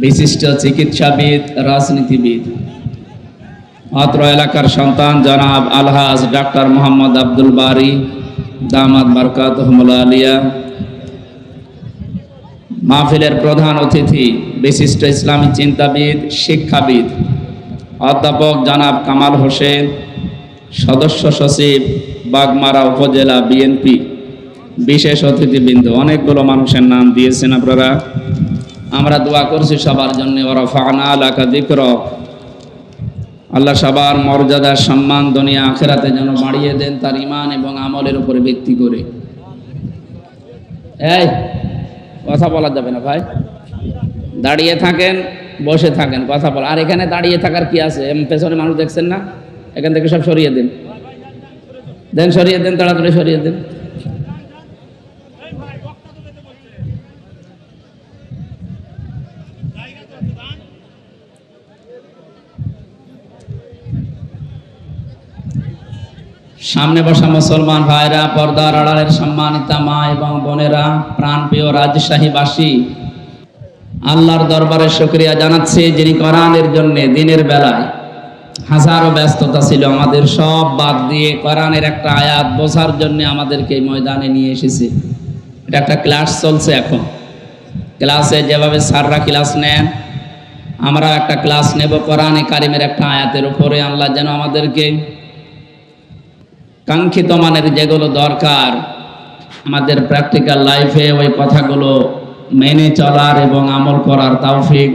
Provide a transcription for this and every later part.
বিশিষ্ট চিকিৎসাবিদ, রাজনীতিবিদ, অত্র এলাকার সন্তান জনাব আলহাজ ডাক্তার মোহাম্মদ আব্দুল বারী দামাত বারকাতুহুল আলিয়া, মাহফিলের প্রধান অতিথি বিশিষ্ট ইসলামী চিন্তাবিদ, শিক্ষাবিদ অধ্যাপক জনাব কামাল হোসেন, সদস্য সচিব বাগমারা উপজেলা বিএনপি, বিশেষ অতিথিবৃন্দ, অনেকগুলো মানুষের নাম দিয়েছেন আপনারা। আমরা দোয়া করছি সবার জন্য। ওয়ারাফা'না লাকা যিকরাক, আল্লাহ সবার মর্যাদা সম্মান দুনিয়া আখিরাতে যেন বাড়িয়ে দেন তার ঈমান এবং আমলের উপরে ভিত্তি করে। এই কথা বলা যাবে না ভাই, দাঁড়িয়ে থাকেন, বসে থাকেন, কথা বল। আর এখানে দাঁড়িয়ে থাকার কি আছে? পেছনে মানুষ দেখছেন না? এখান থেকে সব সরিয়ে দেন, সরিয়ে দেন, তাড়াতাড়ি সরিয়ে দেন। সামনে বসা মুসলমান ভাইরা, পর্দার আড়ালের সম্মানিতা মা এবং বোনেরা, প্রাণপ্রিয় রাজশাহীবাসী, আল্লাহর দরবারে শুকরিয়া জানাচ্ছি যিনি কোরআনের জন্য দিনের বেলায় হাজারো ব্যস্ততা ছিল আমাদের সব বাদ দিয়ে কোরআনের একটা আয়াত বোঝার জন্য আমাদেরকে এই ময়দানে নিয়ে এসেছে। এটা একটা ক্লাস চলছে এখন। ক্লাসে যেভাবে স্যাররা ক্লাস নেন, আমরা একটা ক্লাস নেব কোরআনে কারিমের একটা আয়াতের উপরে। আল্লাহ যেন আমাদেরকে কাঙ্ক্ষিত মানের যেগুলো দরকার আমাদের প্র্যাকটিক্যাল লাইফে ওই কথাগুলো মেনে চলার এবং আমল করার তৌফিক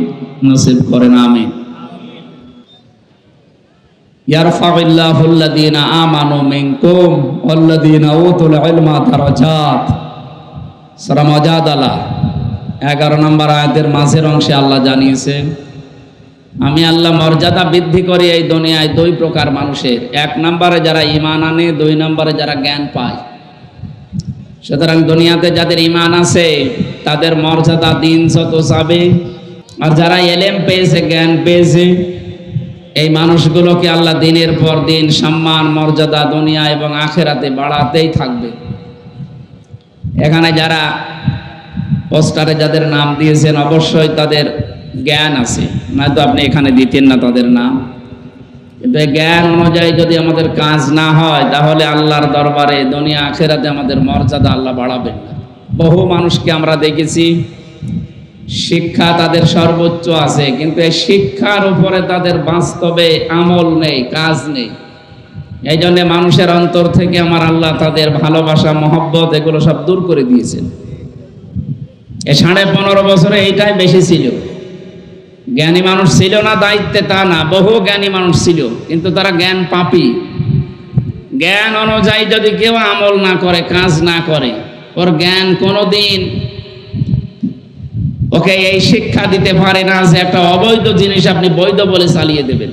নসিব করেন, আমিন। ইয়ারফাউল্লাহুল্লাযীনা আমানু মিনকুম ওয়াল্লাযীনা উতুল ইলমা দারাজাত। সূরা মুজাদালা 11 নম্বর আয়াতের মাঝের অংশে আল্লাহ জানিয়েছেন, আমি আল্লাহ মর্যাদা বৃদ্ধি করি এই দুনিয়ায় দুই প্রকার মানুষের। 1 নম্বরে যারা ঈমান আনে, 2 নম্বরে যারা জ্ঞান পায়। সুতরাং দুনিয়াতে যাদের ঈমান আছে তাদের মর্যাদা দিন যত যাবে, আর যারা ইলম পেয়েছে, জ্ঞান পেয়েছে, এই মানুষগুলোকে আল্লাহ দিনের পর দিন সম্মান মর্যাদা দুনিয়া এবং আখিরাতে বাড়াতেই থাকবে। এখানে যারা পোস্টারে যাদের নাম দিয়েছেন অবশ্যই তাদের জ্ঞান আছে, নয়তো আপনি এখানে দিতেন না তাদের নাম। কিন্তু জ্ঞান অনুযায়ী যদি আমাদের কাজ না হয় তাহলে আল্লাহর দরবারে দুনিয়া আখিরাতে আমাদের মর্যাদা আল্লাহ বাড়াবেন না। বহু মানুষকে আমরা দেখেছি শিক্ষা তাদের সর্বোচ্চ আছে, কিন্তু এই শিক্ষার উপরে তাদের বাস্তবে আমল নেই, কাজ নেই। এই জন্য মানুষের অন্তর থেকে আমার আল্লাহ তাদের ভালোবাসা, মহব্বত এগুলো সব দূর করে দিয়েছেন। এই 15.5 বছরে এইটাই বেশি ছিল। জ্ঞানী মানুষ ছিল না দায়িত্বে, তা না, বহু জ্ঞানী মানুষ ছিল, কিন্তু তারা জ্ঞান পাপী। জ্ঞান অনুযায়ী যদি কেউ আমল না করে, কাজ না করে, ওর জ্ঞান কোনোদিন ওকে এই শিক্ষা দিতে পারে না যে একটা অবৈধ জিনিস আপনি বৈধ বলে চালিয়ে দেবেন।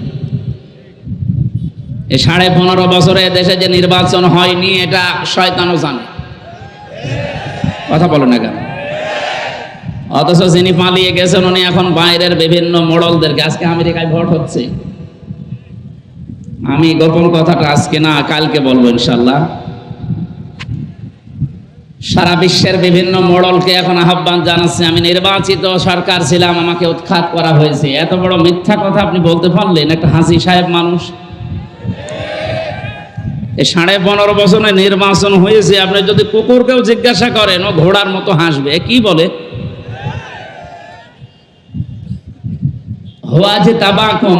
এই 15.5 বছরে দেশে যে নির্বাচন হয়নি এটা শয়তানও জানে। কথা বলো না কেন? অথচ যিনি পালিয়ে গেছেন উনি এখন বাইরের বিভিন্ন মোড়লদেরকে, আজকে আমেরিকায় ভোট হচ্ছে, আমি গোপন কথাটা আজকে না কালকে বলবো ইনশাল্লাহ, সারা বিশ্বের বিভিন্ন মোড়লকে এখন আহ্বান জানাচ্ছে, আমি নির্বাচিত সরকার ছিলাম, আমাকে উৎখাত করা হয়েছে। এত বড় মিথ্যা কথা আপনি বলতে পারলেন? একটা হাসি সাহেব মানুষ। এই 15.5 বছরে নির্বাচন হয়েছে, আপনি যদি কুকুরকেও জিজ্ঞাসা করেন ও ঘোড়ার মতো হাসবে। কি বলে?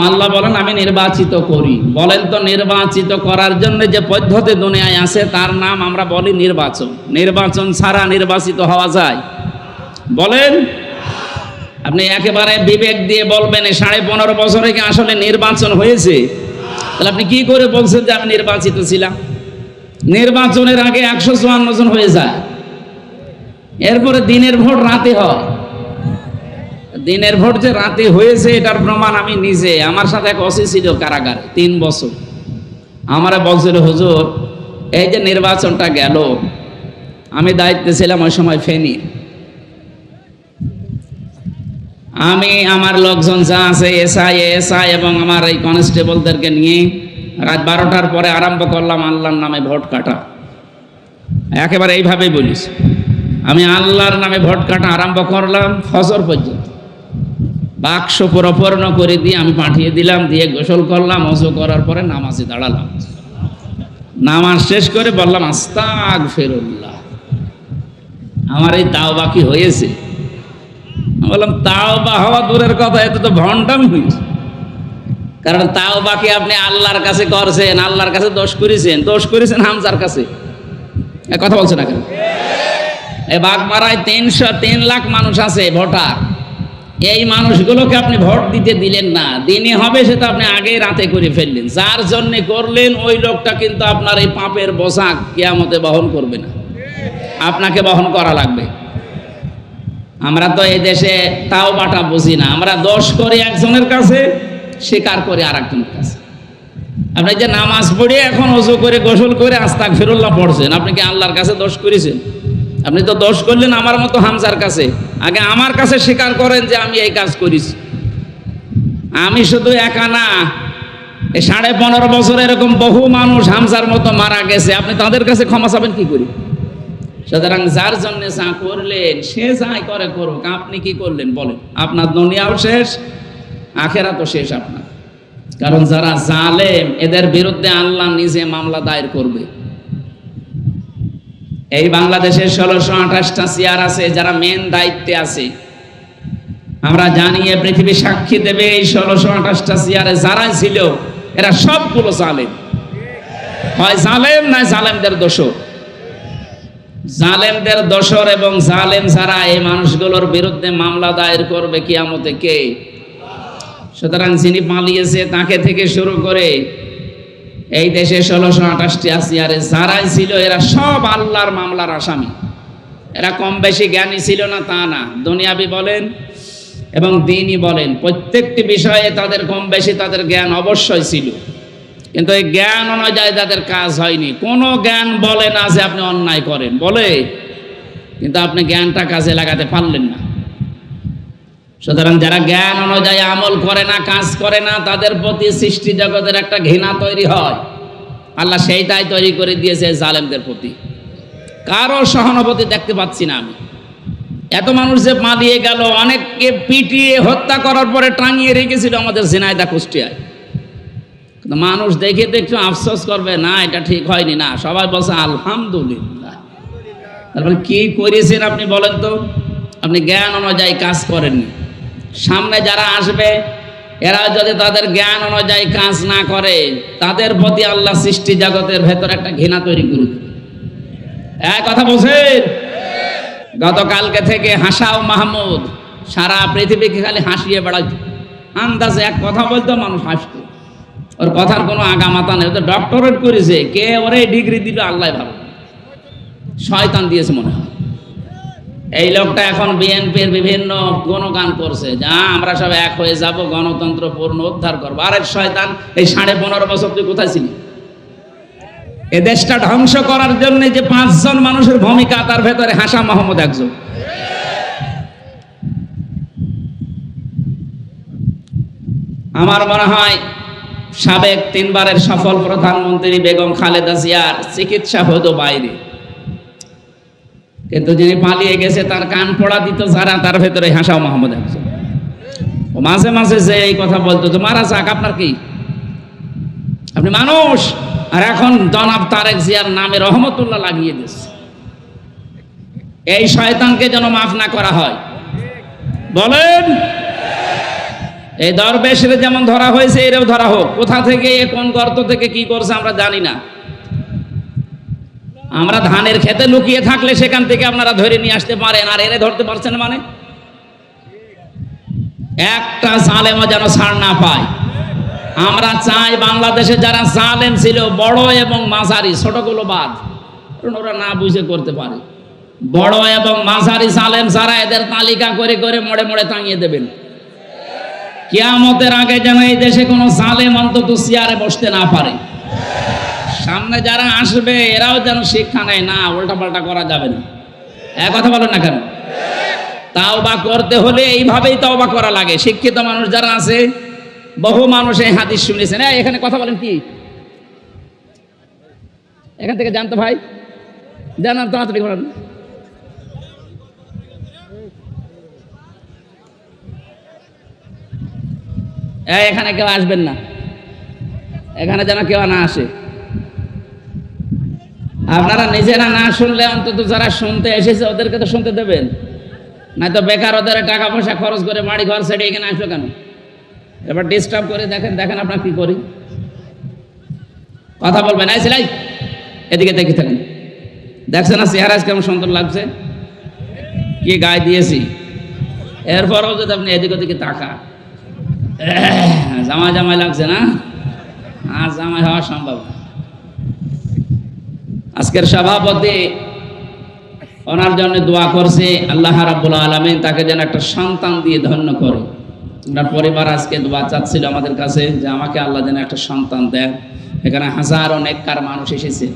আল্লাহ বলেন আমি নির্বাচিত করি। বলেন তো, নির্বাচিত করার জন্য যে পদ্ধতি দুনিয়ায় আছে তার নাম আমরা বলি নির্বাচন। নির্বাচন ছাড়া নির্বাচিত হওয়া যায়? বলেন। আপনি একেবারে বিবেক দিয়ে বলবেন 15.5 বছরে কি আসলে নির্বাচন হয়েছে? তাহলে আপনি কি করে বলছেন যে আমি নির্বাচিত ছিলাম? নির্বাচনের আগে 154 জন হয়ে যায়, এরপরে দিনের ভোট রাতে হয়। দিনের ভোট যে রাতে হয়েছে এটার প্রমাণ আমি নিজে, আমার সাথে এক ওসি ছিল কারাগারে 3 বছর, আমারে বলছিল হুজুর এই যে নির্বাচনটা গেল, আমি দায়িত্বে ছিলাম ওই সময় ফেনীর, আমি আমার লোকজন যা আছে এসআই এবং আমার এই কনস্টেবলদেরকে নিয়ে রাত 12টার পরে আরম্ভ করলাম আল্লাহর নামে ভোট কাটা। একেবারে এইভাবেই বলিস, আমি আল্লাহর নামে ভোট কাটা আরম্ভ করলাম ফজর পর্যন্ত। বাক্স পরিপূর্ণ করে দিয়ে আমি পাঠিয়ে দিলাম, দিয়ে গোসল করলাম, ওযু করার পরে নামাজে দাঁড়ালাম। নামাজ শেষ করে বললাম আস্তাগফিরুল্লাহ, আমার এই তাওবা কি হয়েছে? আমি বললাম তাওবা হওয়া দূরের কথা, এত তো ভণ্ডামি হয়েছে। কারণ তাওবা কি আপনি আল্লাহর কাছে করছেন, আল্লাহর কাছে দোষ করেছেন হামজার কাছে? কথা বলছে না কেন? এই বাগমারায় 3 লাখ মানুষ আছে ভোটার, এই মানুষগুলোকে আপনি ভোট দিতে দিলেন না, দিনে হবে সেটা আপনি আগেই রাতে করে ফেললেন। যার জন্য করলেন ওই লোকটা কিন্তু আপনার এই পাপের বোঝা কিয়ামতে বহন করবে না, আপনাকে বহন করা লাগবে। আমরা তো এই দেশে তাওবাটা বুঝি না, আমরা দোষ করি একজনের কাছে, স্বীকার করে আর একজনের কাছে। আপনি যে নামাজ পড়ে এখন ওযু করে গোসল করে আস্তাগফিরুল্লাহ পড়ছেন, আপনি কি আল্লাহর কাছে দোষ করেছেন? আপনি তো দোষ করলেন আমার মতো হামজার কাছে। আগে আমার কাছে স্বীকার করেন যে আমি এই কাজ করেছি। আমি শুধু একা না, এই 15.5 বছর এরকম বহু মানুষ হামজার মতো মারা গেছে, আপনি তাদের কাছে ক্ষমা চাবেন কি করে? সুতরাং যার জন্য যা করলেন সে যাই করে করুক, আপনি কি করলেন বলেন? আপনার দুনিয়াও শেষ, আখেরাতও শেষ আপনার। কারণ যারা জালেম এদের বিরুদ্ধে আল্লাহ নিজে মামলা দায়ের করবে। এই বাংলাদেশে 1628টা চেয়ার আছে, যারা মেন দায়িত্বে আছে। আমরা জানি পৃথিবী সাক্ষী দেবে, এই 1628টা চেয়ারে যারা ছিল এরা সবগুলো জালেম। হয় জালেম না জালেমদের দোষর। জালেমদের দোষর এবং জালেম যারা এই মানুষগুলোর বিরুদ্ধে মামলা দায়ের করবে কিয়ামতে কে? সুতরাং যিনি পালিয়েছে তাকে থেকে শুরু করে এই দেশে 1628টি চেয়ারে যারাই ছিল এরা সব আল্লাহর মামলার আসামি। এরা কম বেশি জ্ঞানী ছিল না তা না, দুনিয়াবি বলেন এবং দ্বীনি বলেন, প্রত্যেকটি বিষয়ে তাদের কম বেশি তাদের জ্ঞান অবশ্যই ছিল, কিন্তু এই জ্ঞান অনুযায়ী তাদের কাজ হয়নি। কোনো জ্ঞান বলে না যে আপনি অন্যায় করেন, বলে, কিন্তু আপনি জ্ঞানটা কাজে লাগাতে পারলেন না। সুতরাং যারা জ্ঞান অনুযায়ী আমল করে না, কাজ করে না, তাদের প্রতি সৃষ্টি জগতের একটা ঘৃণা তৈরি হয়। আল্লাহ সেইটাই তৈরি করে দিয়েছে জালেমদের প্রতি। কারো সহানুভূতি দেখতে পাচ্ছি না আমি। এত মানুষ যে পালিয়ে গেল, অনেককে পিটিয়ে হত্যা করার পরে টাঙিয়ে রেখেছিল আমাদের ঝিনাইদহ কুষ্টিয়ায়। কিন্তু মানুষ দেখে তো একটু আফসোস করবে না, এটা ঠিক হয়নি না, সবাই বলছে আলহামদুলিল্লাহ। তারপরে কি করেছেন আপনি বলেন তো? আপনি জ্ঞান অনুযায়ী কাজ করেননি। সামনে যারা আসবে এরা যদি তাদের জ্ঞান অনুযায়ী কাজ না করে, তাদের প্রতি আল্লাহ সৃষ্টি জগতের ভেতর একটা ঘৃণা তৈরি করে দেবে। এক কথা বলছেন? গতকালকে থেকে হাসাও মাহমুদ সারা পৃথিবীকে খালি হাসিয়ে বেড়াইত। আন্দাজে এক কথা বলতো, মানুষ হাসত, ওর কথার কোনো আগামাতা নেই। তো ডক্টরেট করেছে কে, ওরে ডিগ্রি দিল আল্লাহ ভালো, শয়তান দিয়েছে মনে হয়। এই লোকটা এখন বিএনপির বিভিন্ন গুণগান করছে, যা আমরা সব এক হয়ে যাব, গণতন্ত্র পূর্ণ উদ্ধার করবো। আরে শয়তান, এই 15.5 বছর তুই কোথায় ছিলি? এ দেশটা ধ্বংস করার জন্য যে 5 জন মানুষের ভূমিকা, তার ভেতরে হাসা মাহমুদ একজন। আমার মনে হয় সাবেক 3 বারের সফল প্রধানমন্ত্রী বেগম খালেদা জিয়ার চিকিৎসা হতো বাইরে, কিন্তু যিনি পালিয়ে গেছে তার কান পড়া দিত যারা, তার ভেতরে হাসাও মাহমুদ একজন। ও মাঝে মাঝে যে এই কথা বলতো যে মারা যাক, আপনার কি, আপনি মানুষ। আর এখন জনাব তারেক জিয়ার নামে রহমতুল্লাহ লাগিয়ে দিচ্ছে। এই শয়তানকে যেন মাফ না করা হয়, বলেন। এই দরবেশরে যেমন ধরা হয়েছে এরও ধরা হোক। কোথা থেকে, কোন গর্ত থেকে কি করছে আমরা জানি না। আমরা ধানের খেতে লুকিয়ে থাকলে সেখান থেকে আপনারা ধরে নিয়ে আসতে পারেন, আর এনে ধরতে পারছেন মানে? একটা জালেমও যেন ছাড় না পায়। আমরা চাই বাংলাদেশে যারা জালেম ছিল, বড় এবং মাঝারি, ছোটগুলো বাদ, ওরা না বুঝে করতে পারে। বড় এবং মাঝারি জালেম যারা, এদের তালিকা করে করে মোড়ে মোড়ে টাঙিয়ে দেবেন। কিয়ামতের আগে যেন এই দেশে কোনো জালেম অন্তত চেয়ারে বসতে না পারে। সামনে যারা আসবে এরাও যেন শিক্ষা নেয়, না উল্টাপাল্টা করা যাবে না। এক কথা বলেন না কেন? তাওবা করতে হলে এইভাবেই তাওবা করা লাগে। শিক্ষিত মানুষ যারা আছে, বহু মানুষ এই হাদিস শুনেছেন। এখানে কথা বলেন কি, এখান থেকে জানতো ভাই, জানার তাড়াতাড়ি করেন। এখানে কেউ আসবেন না, এখানে যেন কেউ না আসে। আপনারা নিজেরা না শুনলে অন্তত যারা শুনতে এসেছে ওদেরকে তো শুনতে দেবেন, নাই তো বেকার ওদের টাকা পয়সা খরচ করে বাড়ি ঘর ছেড়ে এখানে আসলো কেন? এবার ডিস্টার্ব করে দেখেন আপনার কি করি। কথা বলবেন, এই ছেলে এদিকে দেখি থাকেন, দেখছেন না চেহারা কেমন সুন্দর লাগছে, কি গায়ে দিয়েছি, এরপরও যদি আপনি এদিক ওদিকে তাকা, জামাই লাগছে না, আর জামাই হওয়া সম্ভব না। আজকের সভাপতি ওনার জন্য দোয়া করছে, আল্লাহ রাব্বুল আলামিন তাকে যেন একটা সন্তান দিয়ে ধন্য করে। ওনার পরিবার আজকে দোয়া চাচ্ছিল আমাদের কাছে যে আমাকে আল্লাহ যেন একটা সন্তান দেন। এখানে হাজারো নেককার মানুষ এসেছে।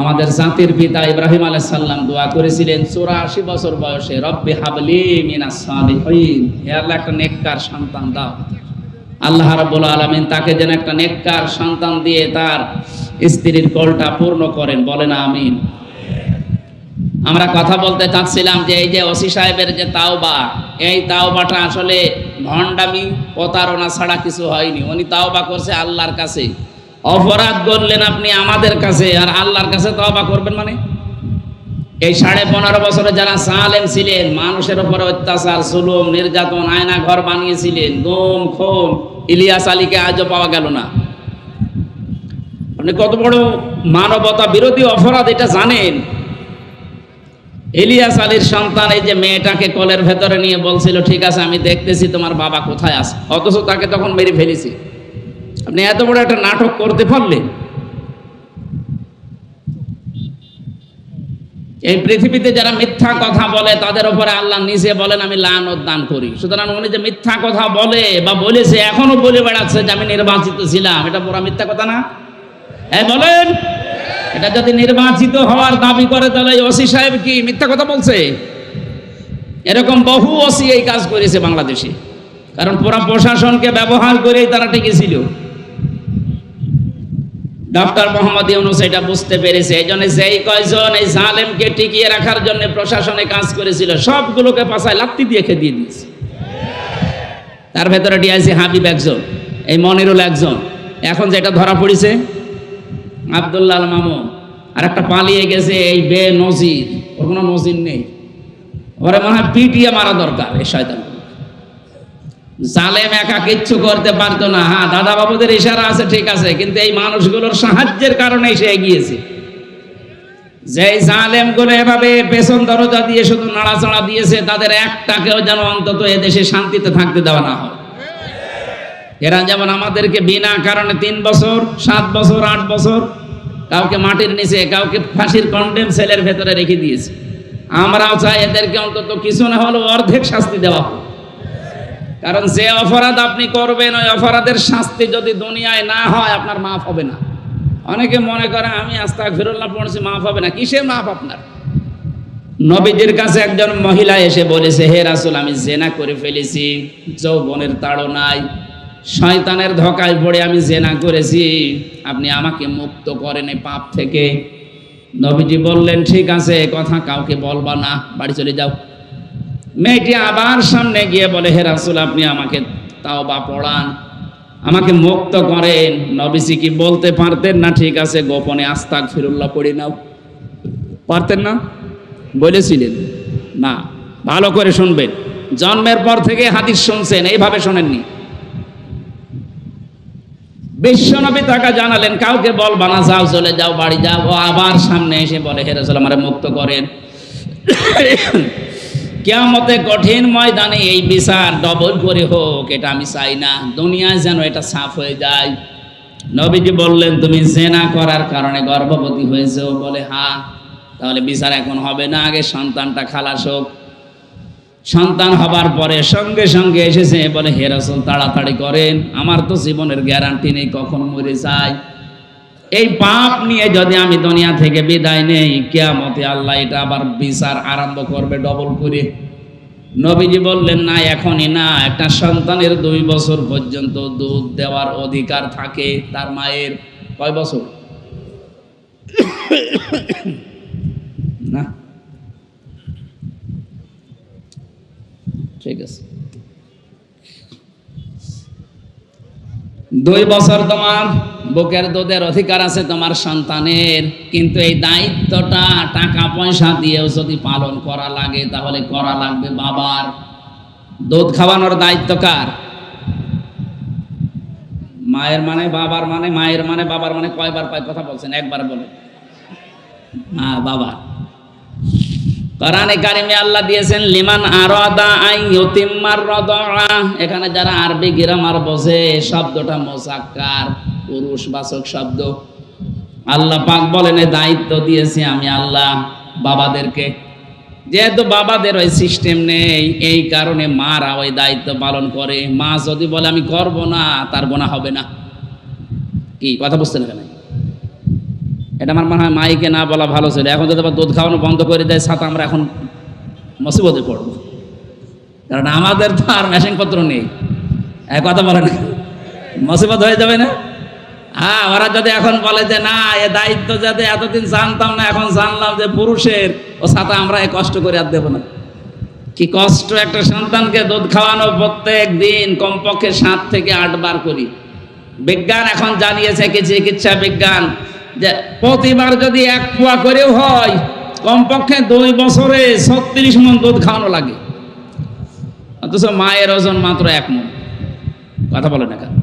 আমাদের জাতির পিতা ইব্রাহিম আলাইহিস সালাম দোয়া করেছিলেন 84 বছর বয়সে, রব্বি হাবলি মিনাস সালিহিন, হে আল্লাহ একটা নেককার সন্তান দাও। আল্লাহ রাব্বুল আলামিন তাকে যেন একটা নেককার সন্তান দিয়ে তার স্ত্রীর কলটা পূর্ণ করেন, বলেন আমিন। আমরা কথা বলতে চাচ্ছিলাম যে এই যে ওসি সাহেবের যে তাওবা, এই তাওবাটা আসলে ভণ্ডামি প্রতারণা ছাড়া কিছু হয়নি। উনি তাওবা করছে আল্লাহর কাছে। অপরাধ করলেন আপনি আমাদের কাছে, আর আল্লাহর কাছে তাওবা করবেন মানে? এই 15.5 বছরে যারা জালেম ছিলেন, মানুষের উপরে অত্যাচার, জুলুম, নির্যাতন, আয়না ঘর বানিয়েছিলেন, গুম খুন, ইলিয়াস আলীকে আজও পাওয়া গেল না। আপনি কত বড় মানবতা বিরোধী অপরাধ এটা জানেন? ইলিয়াস আলীর সন্তান এই যে মেয়েটাকে কোলের ভেতরে নিয়ে বলছিল, ঠিক আছে আমি দেখতেছি তোমার বাবা কোথায় আছে, অথচ তাকে তখন মেরে ফেলেছে। আপনি এত বড় একটা নাটক করতে পারলেন? এই পৃথিবীতে যারা মিথ্যা কথা বলে তাদের উপরে আল্লাহ নিজে বলেন আমি লানত দান করি। সুতরাং উনি যে মিথ্যা কথা বলে বা বলেছে, এখনো বলে বেড়াচ্ছে যে আমি নির্বাচিত ছিলাম, এটা পুরো মিথ্যা কথা না? বলেন, এটা যদি নির্বাচিত হওয়ার দাবি করে তাহলে ওসি সাহেব কি মিথ্যা কথা বলছে? এরকম বহু ওসি এই কাজ করেছে বাংলাদেশে, কারণ পুরা প্রশাসনকে ব্যবহার করেই তারা টিকেছিল। ডক্টর মোহাম্মদ ইউনূস এটা বুঝতে পেরেছে, এই জন্য যেই কয়জন এই জালেমকে টিকিয়ে রাখার জন্য প্রশাসনে কাজ করেছিল সবগুলোকে পাছায় লাত্তি দিয়ে খেদিয়ে দিয়েছে। তার ভেতরে ডিআইজি হাবিব একজন, এই মনিরুল একজন, এখন যেটা ধরা পড়েছে আব্দুল্লাহ আল মামুন, আর একটা পালিয়ে গেছে এই বে নজির, ওর কোনো নজির নেই, ওরে মনে হয় পিটিয়ে মারা দরকার। এই শয়তান জালেম একা কিচ্ছু করতে পারতো না। হ্যাঁ, দাদা বাবুদের ইশারা আছে ঠিক আছে, কিন্তু এই মানুষগুলোর সাহায্যের কারণে সে এগিয়েছে। যে জালেম গুলো এভাবে পেছন দরজা দিয়ে শুধু নাড়াচাড়া দিয়েছে, তাদের একটাকেও যেন অন্তত এদেশে শান্তিতে থাকতে দেওয়া না হয়। এরা যেমন আমাদেরকে বিনা কারণে 3 বছর, 7 বছর, 8 বছর কাউকে মাটির নিচে, কাউকে ফাঁসির কন্ডেম সেলের ভেতরে রেখে দিয়েছে। আমরাও চাই এদেরকে অন্তত কিছু না হলেও অর্ধেক শাস্তি দেওয়া হোক। কারণ যে অপরাধ আপনি করবেন ওই অপরাধের শাস্তি যদি দুনিয়ায় না হয় আপনার মাফ হবে না। অনেকে মনে করে আমি আস্তাগফিরুল্লাহ পড়ছি মাফ হবে না, কিসের মাফ আপনার? নবীজির কাছে একজন মহিলা এসে বলেছে, হে রাসূল আমি জেনা করে ফেলেছি, যৌবনের তাড়নায় শয়তানের ধোঁকায় পড়ে আমি জেনা করেছি, আপনি আমাকে মুক্ত করেন এই পাপ থেকে। নবীজি বললেন ঠিক আছে, কথা কাউকে বলবা না, বাড়ি চলে যাও। মেয়েটি আবার সামনে গিয়ে বলে, হে রাসূল আপনি আমাকে তাওবা পড়ান, আমাকে মুক্ত করেন। নবীজি কি বলতে পারতেন না ঠিক আছে গোপনে আস্তাগফিরুল্লাহ পড়ে নাও? পারতেন না? বলেছিলেন না? ভালো করে শুনবেন, জন্মের পর থেকে হাদিস শুনছেন, এইভাবে শোনেননি। বিশ্বনবী তাকে জানালেন কাউকে বলবা না, যাও চলে যাও, বাড়ি যাও। ও আবার সামনে এসে বলে, হে রাসূল আমারে মুক্ত করেন। কিয়ামতে কঠিন ময়দানে এই বিচার ডবল করে হোক, এটা আমি চাই না, দুনিয়ায় যেন এটা সাফ হয়ে যায়। নবীজি বললেন তুমি জেনা করার কারণে গর্ভবতী হয়েছে? ও বলে হ্যাঁ। তাহলে বিচার এখন হবে না, আগে সন্তানটা খালাস হোক। সন্তান হবার পরে সঙ্গে সঙ্গে এসেছে, বলে হে রাসূল তাড়াতাড়ি করেন, আমার তো জীবনের গ্যারান্টি নেই, কখন মরে যাই। এই পাপ নিয়ে যদি আমি দুনিয়া থেকে বিদায় নেই, কিয়ামতে আল্লাহ এটা আবার বিচার আরম্ভ করবে ডবল করে। নবীজি বললেন না, এখনই না, একটা সন্তানের 2 বছর পর্যন্ত দুধ দেওয়ার অধিকার থাকে তার মায়ের। কয় বছর? না ঠিক আছে, 2 বছর তোমার বুকের দুধের অধিকার আছে তোমার সন্তানের, কিন্তু এই দায়িত্বটা টাকা পয়সা দিয়েও যদি পালন করা লাগে তাহলে করা লাগবে বাবার। দুধ খাওয়ানোর দায়িত্ব কার? মায়ের মানে বাবার মানে, মায়ের মানে বাবার মানে কয়বার পায় কথা বলছেন? একবার বলে। হ্যাঁ, বাবা। কোরআনে কারিমে আল্লাহ দিয়েছেন লিমান আরাদা আন ইউতিম্মার রাদা। এখানে যারা আরবি গ্রামার বোঝে, শব্দটা মুযাক্কার, পুরুষবাচক শব্দ। আল্লাহ পাক বলেন এই দায়িত্ব দিয়েছি আমি আল্লাহ বাবাদেরকে। যেহেতু বাবাদের ওই সিস্টেম নেই, এই কারণে মারা ওই দায়িত্ব পালন করে। মা যদি বলে আমি করব না, তার গুনাহ হবে না। কি কথা বুঝছেন এখানে? এটা আমার মনে হয় মাইকে না বলা ভালো ছিল। এখন যদি আবার দুধ খাওয়ানো বন্ধ করে দেয় সাথে আমরা এখন মুসিবতে পড়বো, কারণ আমাদের তো আর মেশিনপত্র নেই। এক কথা বলে না, মুসিবত হয়ে যাবে না? হ্যাঁ, ওরা যদি এখন বলে যে না এ দায়িত্ব যাতে এতদিন জানতাম না, এখন জানলাম যে পুরুষের, ও সাথে আমরা এ কষ্ট করে আর দেবো না। কি কষ্ট একটা সন্তানকে দুধ খাওয়ানো, প্রত্যেক দিন কমপক্ষে 7 থেকে 8 বার করি। বিজ্ঞান এখন জানিয়েছে, কি চিকিৎসা বিজ্ঞান, যে প্রতিবার যদি 1 পোয়া করেও হয়, কমপক্ষে 2 বছরে 36 মণ দুধ খাওয়ানো লাগে। অথচ মায়ের ওজন মাত্র 1 মণ। কথা বলে না কেন?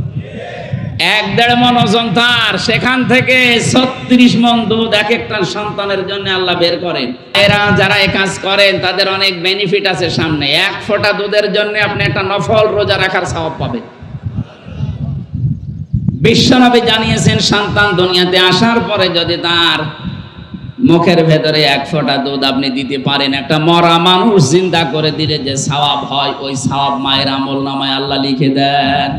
1-1.5 মণ ওজন তার, সেখান থেকে 36 মণ দুধ এক একটা সন্তানের জন্য আল্লাহ বের করেন। এরা যারা এই কাজ করেন তাদের অনেক বেনিফিট আছে সামনে। 1 ফোঁটা দুধের জন্য আপনি একটা নফল রোজা রাখার সওয়াব পাবেন। বিশ্বনবী জানিয়েছেন সন্তান দুনিয়াতে আসার পরে যদি তার মুখের ভেতরে 1 ফোঁটা দুধ আপনি দিতে পারেন, একটা মরা মানুষ জিন্দা করে দিলে যে সওয়াব হয়, ওই সওয়াব মায়ের আমলনামায় আল্লাহ লিখে দেন।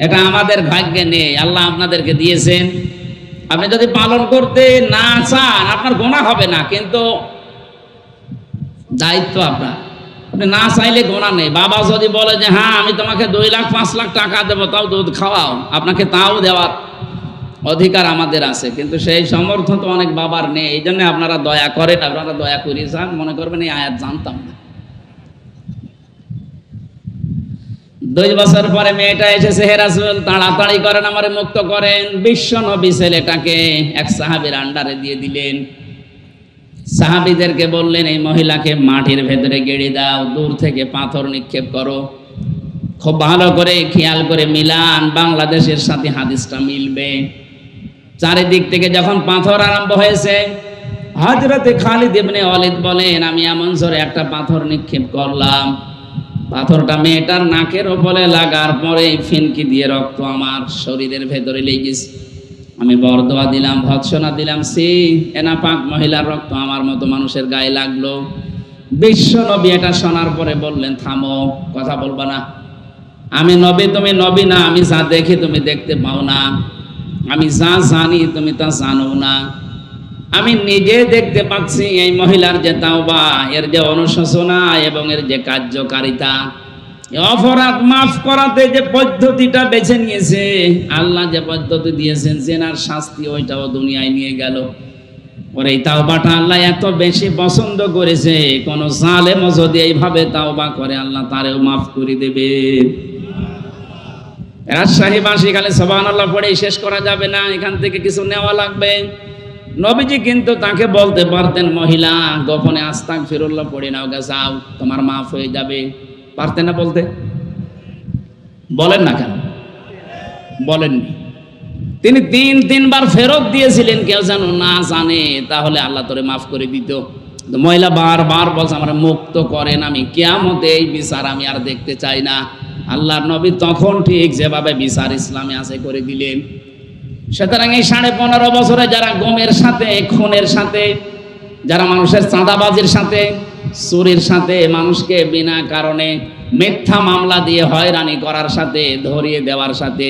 এটা আমাদের ভাগ্যে নেই, আল্লাহ আপনাদেরকে দিয়েছেন। আপনি যদি পালন করতে না চান আপনার গুনাহ হবে না, কিন্তু দায়িত্ব আপনার। আপনি না চাইলে গুনাহ নেই। বাবা যদি বলে যে হ্যাঁ আমি তোমাকে 2 লাখ 5 লাখ টাকা দেবো, তাও দুধ খাওয়াও, আপনাকে তাও দেওয়ার অধিকার আমাদের আছে, কিন্তু সেই সমর্থন তো অনেক বাবার নেই। এই জন্য আপনারা দয়া করেন, আপনারা দয়া করিয়ে যান, মনে করবেন এই আয়াত জানতাম না। 2 বছর পরে মেয়েটা এসেছে, হে রাসূল তাড়াতাড়ি করেন আমারে মুক্ত করেন। বিশ্বনবী ছেলেটাকে এক সাহাবীর আন্ডারে দিয়ে দিলেন। সাহাবীদেরকে বললেন এই মহিলাকে মাটির ভেতরে গেড়ে দাও, দূর থেকে পাথর নিক্ষেপ করো। খুব ভালো করে খেয়াল করে মিলান, বাংলাদেশের সাথে হাদিসটা মিলবে। চারিদিক থেকে যখন পাথর আরম্ভ হয়েছে, হযরতে খালিদ ইবনে ওয়ালিদ বলেন আমি এমন জোরে একটা পাথর নিক্ষেপ করলাম, পাথরটা মেয়েটার নাকের উপরে লাগার পরে ফিনকি দিয়ে রক্ত আমার শরীরের ভেতরে লেগে গেছে। আমি বরদোয়া দিলাম, ভৎসনা দিলাম, সে এনা পাক মহিলার রক্ত আমার মতো মানুষের গায়ে লাগলো। বিশ্বনবী এটা শোনার পরে বললেন থামো, কথা বলবা না। আমি নবী, তুমি নবী না। আমি যা দেখি তুমি দেখতে পাও না, আমি যা জানি তুমি তা জানো না। আমি নিজে দেখতে পাচ্ছি এই মহিলার যে তাওবা, এর যে অনুশোচনা এবং এর যে কার্যকারিতা, অপরাধ মাফ করাতে যে পদ্ধতিটা বেছে নিয়েছে, আল্লাহ যে পদ্ধতি দিয়েছেন জেনার শাস্তি, ওইটাও দুনিয়ায় নিয়ে গেল। ওর এই তাওবাটা আল্লাহ এত বেশি পছন্দ করেছে, কোন জালেমও যদি এইভাবে তাওবা করে আল্লাহ তারেও মাফ করে দেবে। রাজশাহীবাসী খালি সুবহানাল্লাহ পড়ে শেষ করা যাবে না, এখান থেকে কিছু নেওয়া লাগবে। নবীজি কিন্তু তাকে বলতে পারতেন মহিলা গোপনে আস্তাগফিরুল্লাহ পড়ে নাও গা, যাও তোমার মাফ হয়ে যাবে। পারতেন না বলতে? বলেন না কেন? বলেননি। তিনি 3 বার ফেরত দিয়েছিলেন, কেউ যেন না জানে, তাহলে আল্লাহ তোরে মাফ করে দিত। মহিলা বারবার বলছে আমার মুক্ত করেন, আমি কিয়ামতে এই বিচার আমি আর দেখতে চাই না। আল্লাহর নবী তখন ঠিক যেভাবে বিচার ইসলামে আছে করে দিলেন। সুতরাং এই 15.5 বছরে যারা গমের সাথে, খুনের সাথে, যারা মানুষের চাঁদাবাজির সাথে, চুরির সাথে, মানুষকে বিনা কারণে মিথ্যা মামলা দিয়ে হয়রানি করার সাথে, ধরিয়ে দেওয়ার সাথে,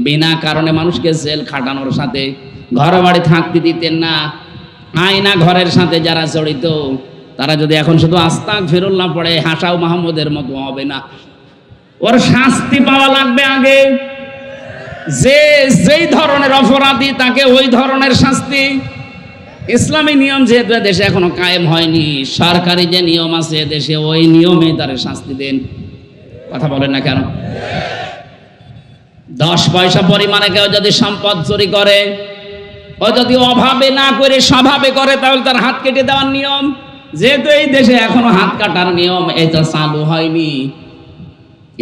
বিনা কারণে মানুষকে জেল খাটানোর সাথে, ঘর বাড়ি থাকতে দিতেন না, আয়না ঘরের সাথে যারা জড়িত, তারা যদি এখন শুধু আস্তাগফিরুল্লাহ পড়ে হাসাও মাহমুদের মতো হবে না। ওর শাস্তি পাওয়া লাগবে আগে। যেই ধরনের অপরাধী তাকে ওই ধরনের শাস্তি। ইসলামী নিয়ম যেহেতু দেশে এখনো কায়েম হয়নি, সরকারি যে নিয়ম আছে দেশে, ওই নিয়মে তার শাস্তি দেন। কথা বলেন না কেন? 10 পয়সা পরিমাণে কেউ যদি সম্পদ চুরি করে, ও যদি অভাবে না করে স্বভাবে করে, তাহলে তার হাত কেটে দেওয়ার নিয়ম। যেহেতু এই দেশে এখনো হাত কাটার নিয়ম এটা চালু হয়নি,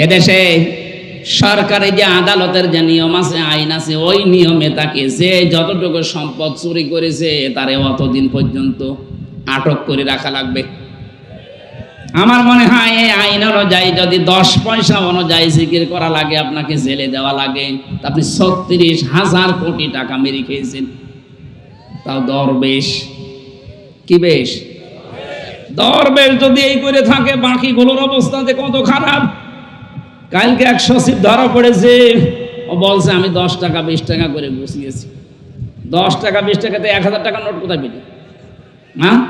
এদেশে সরকারি যে আদালতের যে নিয়ম আছে, আইন আছে, ওই নিয়মে তাকে যে যতটুকু সম্পদ চুরি করেছে তারে অতদিন পর্যন্ত আটক করে রাখা লাগবে। আমার মনে হয় এই আইন অনুযায়ী যদি 10 পয়সা অনুযায়ী জিকির করা লাগে, আপনাকে জেলে দেওয়া লাগে, আপনি 36,000 কোটি টাকা মেরে খেয়েছেন। তাও দরবেশ, কি বেশ দরবেশ যদি এই করে থাকে, বাকিগুলোর অবস্থা যে কত খারাপ। কালকে এক সচিব ধরা পড়েছে, ও বলছে আমি 10 টাকা 20 টাকা করে গুছিয়েছি। 10 টাকা 20 টাকাতে 1000 টাকা নোট কোথায় পেলি? হ্যাঁ,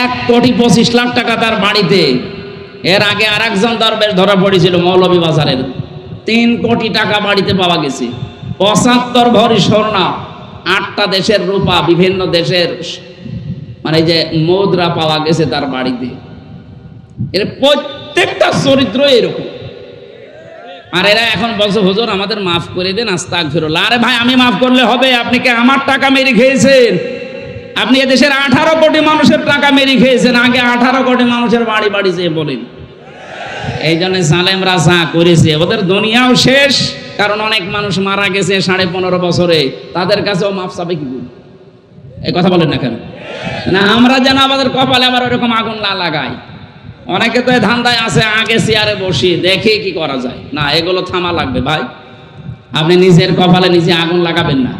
1,25,00,000 টাকা তার বাড়িতে। এর আগে আর একজন দরবেশ ধরা পড়েছিল মৌলভীবাজারের, 3 কোটি টাকা বাড়িতে পাওয়া গেছে। 75 ভরি স্বর্ণ, 8টা দেশের রূপা, বিভিন্ন দেশের মানে যে মুদ্রা পাওয়া গেছে তার বাড়িতে। এর প্রত্যেকটা চরিত্র এরকম। আর এরা এখন বলছে হুজুর আমাদের মাফ করে দেন, আস্তাগফিরুল্লাহ। আরে ভাই, আমি মাফ করলে হবে? আপনি কি আমার টাকা মেরে খেয়েছেন? আপনি এদেশের 18 কোটি মানুষের টাকা মেরে খেয়েছেন। আগে 18 কোটি মানুষের বাড়ি বাড়ি যেয়ে বলেন। এই জন্য জালেমরা যা করেছে, ওদের দুনিয়াও শেষ। কারণ অনেক মানুষ মারা গেছে 15.5 বছরে, তাদের কাছেও মাফ চাবে কি? এই কথা বলেন না কেন? না, আমরা যেন আমাদের কপালে আবার ওরকম আগুন না লাগাই। অনেকে তো ধান্দায় আছে, আগে চেয়ারে বসি দেখে কি করা যায়। না, এগুলো থামা লাগবে ভাই। আপনি নিজের কপালে নিজে আগুন লাগাবেন না।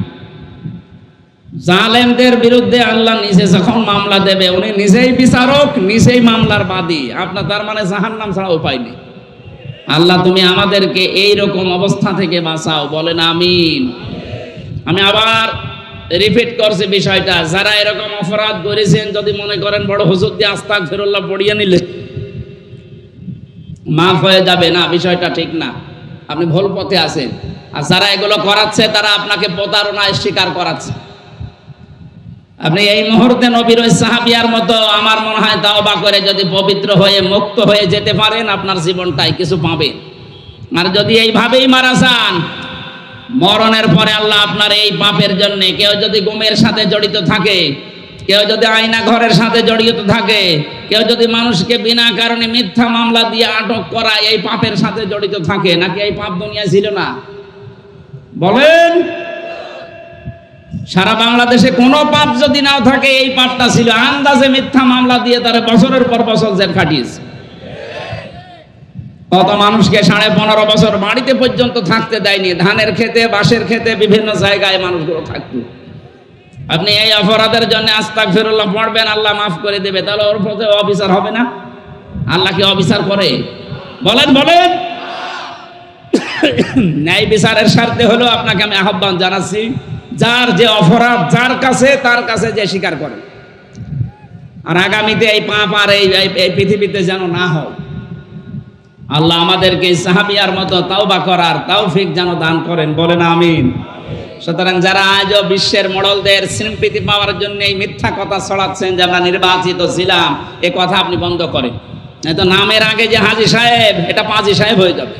জালেমদের বিরুদ্ধে আল্লাহ নিজে যখন মামলা দেবে, উনি নিজেই বিচারক, নিজেই মামলার বাদী। আপনার তার মানে জাহান্নাম ছাড়া উপায় নেই। আল্লাহ তুমি আমাদেরকে এই রকম অবস্থা থেকে বাঁচাও, বলেন আমিন। আমি আবার রিপিট করছি বিষয়টা, যারা এরকম অপরাধ করেছেন, যদি মনে করেন বড় হুজুর দিয়ে আস্তাগফিরুল্লাহ পড়িয়ে নিলে মাফ হয়ে যাবে, না, বিষয়টা ঠিক না। আপনি ভুল পথে আছেন। আর যারা এগুলো করাচ্ছে, তারা আপনাকে প্রতারণায় স্বীকার করাচ্ছে। আপনি এই মুহূর্তে নবীর ওই সাহাবিয়ার মতো আমার মনে হয় তাওবা করে যদি পবিত্র হয়ে মুক্ত হয়ে যেতে পারেন, আপনার জীবনটাই কিছু পাবেন। আর যদি এইভাবেই মারা যান, মরণের পরে আল্লাহ আপনার এই পাপের জন্য, কেউ যদি গুমের সাথে জড়িত থাকে, কেউ যদি আয়না ঘরের সাথে জড়িত থাকে, কেউ যদি মানুষকে বিনা কারণে মিথ্যা মামলা দিয়ে আটক করা, এই পাপের সাথে জড়িত থাকে, নাকি এই পাপ দুনিয়ায় ছিল না? বলেন। সারা বাংলাদেশে কোনো পাপ যদি নাও থাকে, এই পাপটা ছিল। আন্দাজে মিথ্যা মামলা দিয়ে তারা বছরের পর বছর জেল খাটিয়েছে। কত মানুষকে 15.5 বছর বাড়িতে পর্যন্ত থাকতে দেয়নি। ধানের খেতে, বাঁশের খেতে, বিভিন্ন জায়গায় মানুষগুলো থাকতো। আপনি এই অপরাধের জন্য আস্তাগফিরুল্লাহ পড়বেন, আল্লাহ মাফ করে দেবে, তাহলে ওর প্রতি অবিচার হবে না? আল্লাহ কি অবিচার করে? বলেন বলেন। ন্যায় বিচারের স্বার্থে হলো আপনাকে আমি আহ্বান জানাচ্ছি, যার যে অপরাধ যার কাছে, তার কাছে যে স্বীকার করে। আর আগামীতে এই পাপ আর এই পৃথিবীতে যেন না হয়। আল্লাহ আমাদেরকে সাহাবিয়ার মতো তাওবা করার তৌফিক যেন দান করেন, বলেন আমিন। সুতরাং যারা আজও বিশ্বের মোড়লদের স্বীকৃতি পাওয়ার জন্য এই মিথ্যা কথা ছড়াচ্ছেন যে আমরা নির্বাচিত ছিলাম, এ কথা আপনি বন্ধ করেন। তো নামের আগে যে হাজী সাহেব, এটা পাজি সাহেব হয়ে যাবে।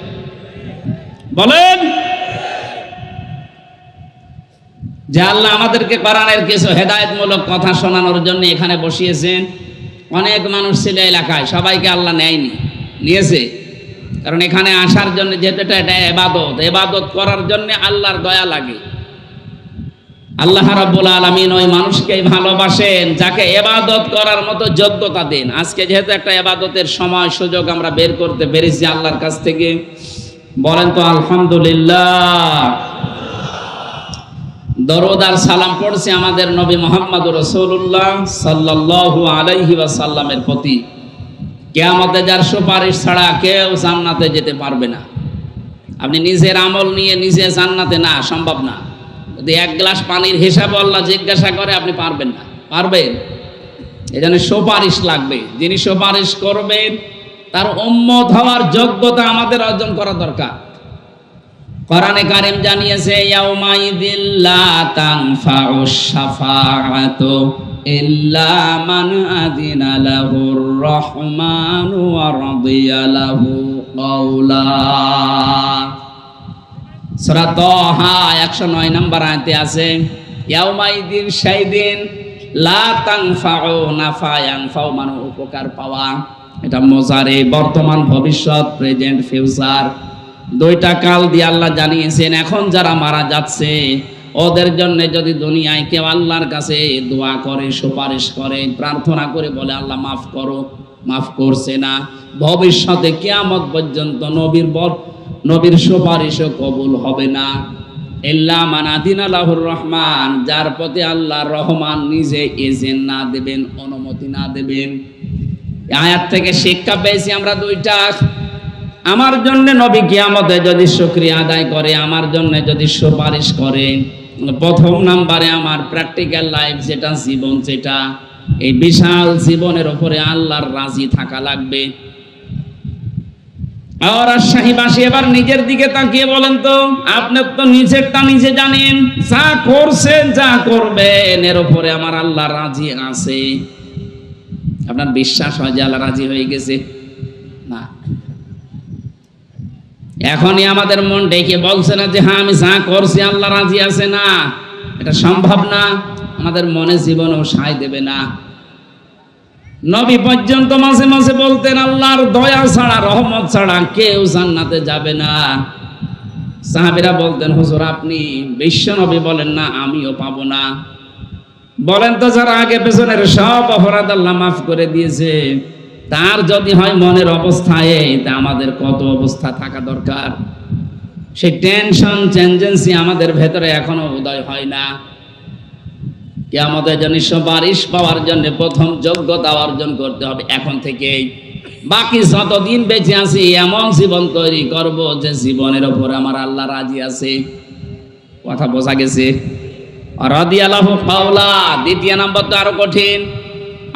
বলেন যে আল্লাহ আমাদেরকে কোরআনের কিছু হেদায়েতমূলক কথা শোনানোর জন্য এখানে বসিয়েছেন। অনেক মানুষ ছিল এলাকায়, সবাইকে আল্লাহ নেয়নি, নিয়েছে। কারণ এখানে আসার জন্য, যেহেতু এটা ইবাদত, ইবাদত করার জন্য আল্লাহর দয়া লাগে। আল্লাহ রাব্বুল আলামিন ওই মানুষকেই ভালোবাসেন যাকে ইবাদত করার মতো যোগ্যতা দেন। আজকে যেহেতু একটা ইবাদতের সময় সুযোগ আমরা বের করতে পেরেছি আল্লাহর কাছ থেকে, বলেন তো আলহামদুলিল্লাহ। দরুদ আর সালাম পড়ছি আমাদের নবী মুহাম্মদুর রাসূলুল্লাহ সাল্লাল্লাহু আলাইহি ওয়াসাল্লামের প্রতি। কিয়ামতে যার সুপারিশ ছাড়া কেউ জান্নাতে যেতে পারবে না। আপনি নিজের আমল নিয়ে নিজে জান্নাতে, না, সম্ভব না। যদি 1 গ্লাস পানির হিসাব আল্লাহ জিজ্ঞাসা করে, আপনি পারবেন না। পারবেন? এজন্য সুপারিশ লাগবে। যিনি সুপারিশ করবেন তার উম্মত হওয়ার যোগ্যতা আমাদের অর্জন করা দরকার। কোরআনে কারীম জানিয়েছে, ইয়াউমাইযিল লা তানফাউশ শাফাআতু ইল্লা মান আযিনা লাহুর রহমানু ওয়া রাদিয়া লাহু কাওলা। সূরা তাহা 109 নম্বর আয়াতে আছে, ইয়াউমাইদিন সেই দিন লা তানফাউ নাফা ইয়ানফাউ মানে উপকার পাওয়া। এটা মোজারে, বর্তমান, ভবিষ্যৎ, প্রেজেন্ট, ফিউচার, দুইটা কাল দিয়ে আল্লাহ জানিয়েছেন। এখন যারা মারা যাচ্ছে ওদের জন্য যদি দুনিয়ায় কেউ আল্লাহর কাছে দোয়া করে, সুপারিশ করে, প্রার্থনা করে বলে আল্লাহ মাফ করো, মাফ করছে না, ভবিষ্যতে কিয়ামত পর্যন্ত নবীর সুপারিশও কবুল হবে না। ইল্লা মান আদিনা লাহুর রহমান, যার প্রতি আল্লাহ রহমান নিজে এজেন্ট না দেবেন, অনুমতি না দেবেন। আয়াত থেকে শিক্ষা পেয়েছি আমরা দুইটা। আমার জন্য নবী কিয়ামতে যদি শুকরিয়া আদায় করে, আমার জন্য যদি সুপারিশ করে, প্রথম নাম্বারে আমার প্র্যাকটিক্যাল লাইফ যেটা, জীবন যেটা, এই বিশাল জীবনের উপরে আল্লাহর রাজি থাকা লাগবে। আর রাজশাহীবাসী এবার নিজের দিকে তাকিয়ে বলেন তো, আপনি তো নিজেরটা নিজে জানেন, যা করছেন যা করবেন এর উপরে আমার আল্লাহ রাজি আছে। আপনার বিশ্বাস হয় যে আল্লাহ রাজি হয়ে গেছে? না। এখনই আমাদের মন ডেকে বলছে না যে হ্যাঁ আমি যা করছি আল্লাহ রাজি আছে, না, এটা সম্ভব না। আমাদের মনে জীবনও সায় দেবে না। নবী পর্যন্ত মাঝে মাঝে বলতেন আল্লাহর দয়া ছাড়া, রহমত ছাড়া কেউ জান্নাতে যাবে না। সাহাবীরা বলতেন হুজুর আপনি বিশ্ব নবী বলেন না, আমিও পাবো না। বলেন তো যারা আগে পেছনের সব অপরাধ আল্লাহ মাফ করে দিয়েছে, তার যদি হয় মনের অবস্থায়, তা আমাদের কত অবস্থা থাকা দরকার। সেই টেনশন টেনডেন্সি আমাদের ভেতরে এখনো উদয় হয় না। কিয়ামতের জন্য সুপারিশ পাওয়ার জন্য প্রথম যোগ্যতা অর্জন করতে হবে এখন থেকেই। বাকি যতদিন বেঁচে আছি এমন জীবন তৈরি করব যে জীবনের উপর আমার আল্লাহ রাজি আছে। কথা বোঝা গেছে? রাদিয়াল্লাহু কাওলা, দ্বিতীয় নাম্বার তো আরো কঠিন।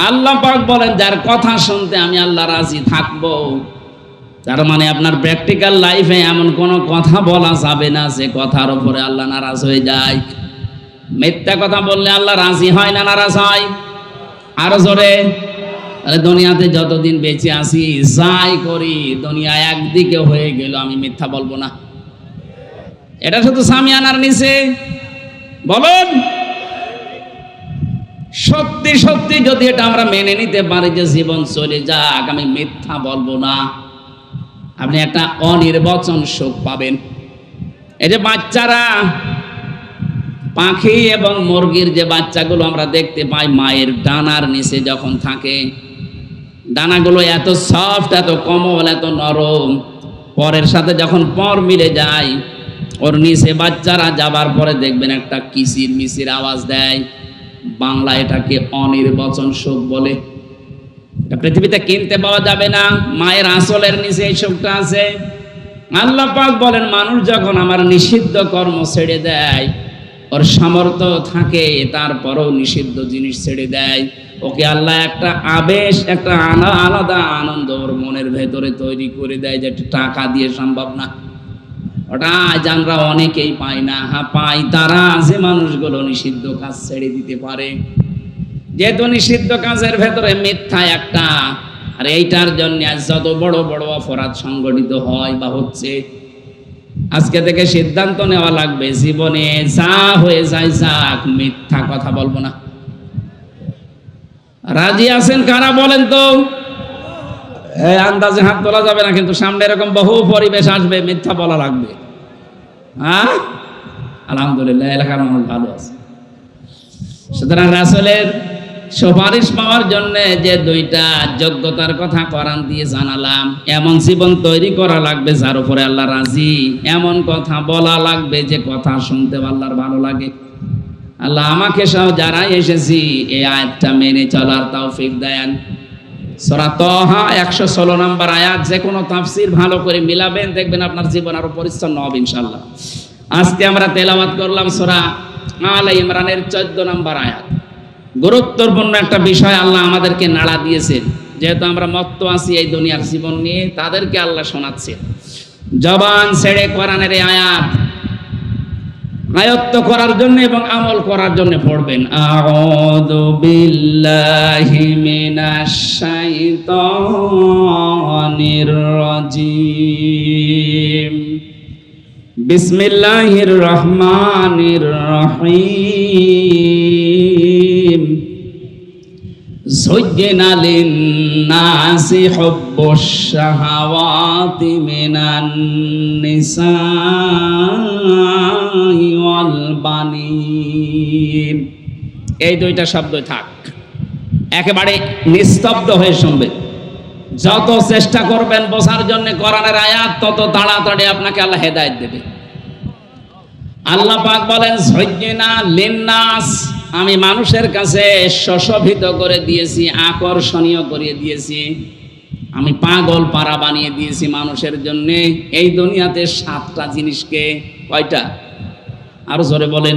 আল্লাহ পাক বলেন যার কথা শুনতে আমি আল্লাহ রাজি থাকবো, তার মানে আপনার প্র্যাকটিক্যাল লাইফে এমন কোনো কথা বলা যাবে না যে কথার উপরে আল্লাহ নারাজ হয়ে যায়। মিথ্যা কথা বললে আল্লাহ রাজি হয় না নারাজ হয়? আরো জোরে। তাহলে দুনিয়াতে যতদিন বেঁচে আছি যাই করি, দুনিয়া একদিকে হয়ে গেল, আমি মিথ্যা বলবো না। এটা শুধু সামিয়ানার নিচে বলুন। সত্যি সত্যি যদি এটা আমরা মেনে নিতে পারি যে জীবন চলে যাক, আমি মিথ্যা বলবো না, আপনি একটা অনির্বচন সুখ পাবেন। এই যে বাচ্চারা, পাখি এবং মুরগির যে বাচ্চাগুলো আমরা দেখতে পাই মায়ের ডানার নিচে যখন থাকে, ডানাগুলো এত সফট, এত কোমল, এত নরম, পরের সাথে যখন পর মিলে যায়, ওর নিচে বাচ্চারা যাবার পরে দেখবেন একটা কিচির মিচির আওয়াজ দেয়। বাংলা এটাকে অনির্বচন সুখ বলে। এটা পৃথিবীতে কিনতে পাওয়া যাবে না। মায়ের আঁচলের নিচে এই সুখটা আছে। আল্লাহ পাক বলেন মানুষ যখন আমার নিষিদ্ধ কর্ম ছেড়ে দেয়, ওর সামর্থ্য থাকে তারপরও নিষিদ্ধ জিনিস ছেড়ে দেয়, ওকে আল্লাহ একটা আবেশ, একটা আলাদা আনন্দ ওর মনের ভেতরে তৈরি করে দেয়, যেটা টাকা দিয়ে সম্ভব না। ওটা আজ আমরা অনেকেই পাই না। হ্যাঁ পাই তারা, যে মানুষগুলো নিষিদ্ধ কাজ ছেড়ে দিতে পারে। যেহেতু নিষিদ্ধ কাজের ভেতরে মিথ্যা একটা, আর এইটার জন্য আজ যত বড় বড় অপরাধ সংগঠিত হয় বা হচ্ছে, আজকে থেকে সিদ্ধান্ত নেওয়া লাগবে জীবনে যা হয়ে যায় যাক, মিথ্যা কথা বলবো না। রাজি আছেন কারা বলেন তো? এই আন্দাজে হাত তোলা যাবে না, কিন্তু সামনে এরকম বহু পরিবেশ আসবে, মিথ্যা বলা লাগবে। হ্যাঁ আলহামদুলিল্লাহ, এলাকার মানুষ ভালো আছে। সুতরাং রাসূলের সুপারিশ পাওয়ার জন্য যে দুইটা যোগ্যতার কথা কোরআন দিয়ে জানালাম, এমন জীবন তৈরি করা লাগবে যার উপরে আল্লাহ রাজি, এমন কথা বলা লাগবে যে কথা শুনতে আল্লাহর ভালো লাগে। আল্লাহ আমাকে সহ যারা এসেছি এই আয়াতটা মেনে চলার তৌফিক দেন। সূরা তাহা 116 নম্বর আয়াত, যে কোনো তাফসীর ভালো করে মিলাবেন, দেখবেন আপনার জীবন আরো পরিচ্ছন্ন হবে ইনশাআল্লাহ। আজকে আমরা তেলাওয়াত করলাম সূরা আলে ইমরানের 14 নম্বর আয়াত। গুরুত্বপূর্ণ একটা বিষয় আল্লাহ আমাদেরকে নাড়া দিয়েছেন। যেহেতু আমরা মত্ত আছি এই দুনিয়ার জীবন নিয়ে, তাদেরকে আল্লাহ শোনাচ্ছেন। জবান ছেড়ে কোরআনের এই আয়াত আয়ত্ত করার জন্য এবং আমল করার জন্য পড়বেন। আউযু বিল্লাহি মিনাশ শাইতানির রাজিম। বিসমিল্লাহির রহমানির রহিম। যুয়্যিনা লিন-নাসি হুব্বুশ শাহাওয়াতি মিনান নিসাই ওয়াল বানিন। এই দুইটা শব্দ থাক, একেবারে নিস্তব্ধ হয়ে শুনবে। যত চেষ্টা করবেন বোঝার জন্য কোরআনের আয়াত, তত তাড়াতাড়ি আপনাকে আল্লাহ হেদায়েত দেবে। আল্লাহ পাক বলেন, যুয়্যিনা লিন-নাস, আমি মানুষের কাছে সুশোভিত করে দিয়েছি, আকর্ষণীয় করে দিয়েছি, আমি পাগল পারা বানিয়ে দিয়েছি মানুষের জন্য এই দুনিয়াতে 7টা জিনিসকে। কয়টা? আরো জোরে বলেন।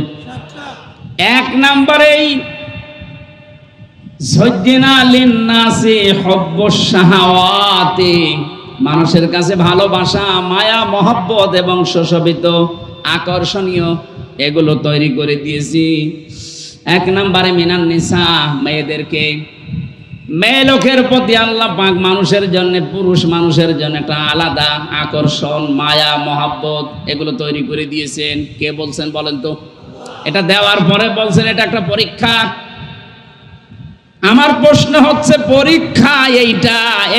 1 নম্বরেই যুয়্যিনা লিন-নাসি হুব্বুশ শাহাওয়াতি, মানুষের কাছে ভালোবাসা, মায়া, মহব্বত এবং সুশোভিত, আকর্ষণীয় এগুলো তৈরি করে দিয়েছি। 1 নম্বরে মিনান নিসা, মেয়েদেরকে, মেয়ে লোকের প্রতি আল্লাহ পাক মানুষের জন্য, পুরুষ মানুষের জন্য একটা আলাদা আকর্ষণ, মায়া, মহব্বত এগুলো তৈরি করে দিয়েছেন। কে বলছেন বলেন তো? এটা দেওয়ার পরে বলছেন এটা একটা পরীক্ষা। আমার প্রশ্ন হচ্ছে, পরীক্ষা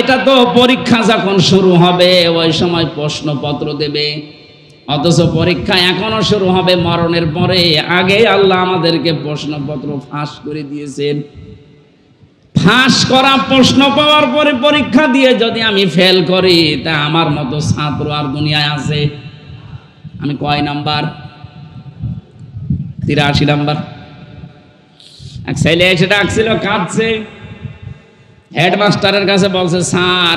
এটা তো পরীক্ষা যখন শুরু হবে ওই সময় প্রশ্নপত্র দেবে, অথচ পরীক্ষা এখনো শুরু হবে মরণের পরে। আগে আল্লাহ আমাদেরকে প্রশ্নপত্র ফাঁস করে দিয়েছেন। ফাঁস করা প্রশ্ন পাওয়ার পরে পরীক্ষা দিয়ে যদি আমি ফেল করি, তা আমার মতো ছাত্র আর দুনিয়ায় আছে? আমি কয় নাম্বার? 83 নাম্বার। এক ছেলে এসে ডাকছিল, কাঁদছে, হেডমাস্টারের কাছে বলছে, স্যার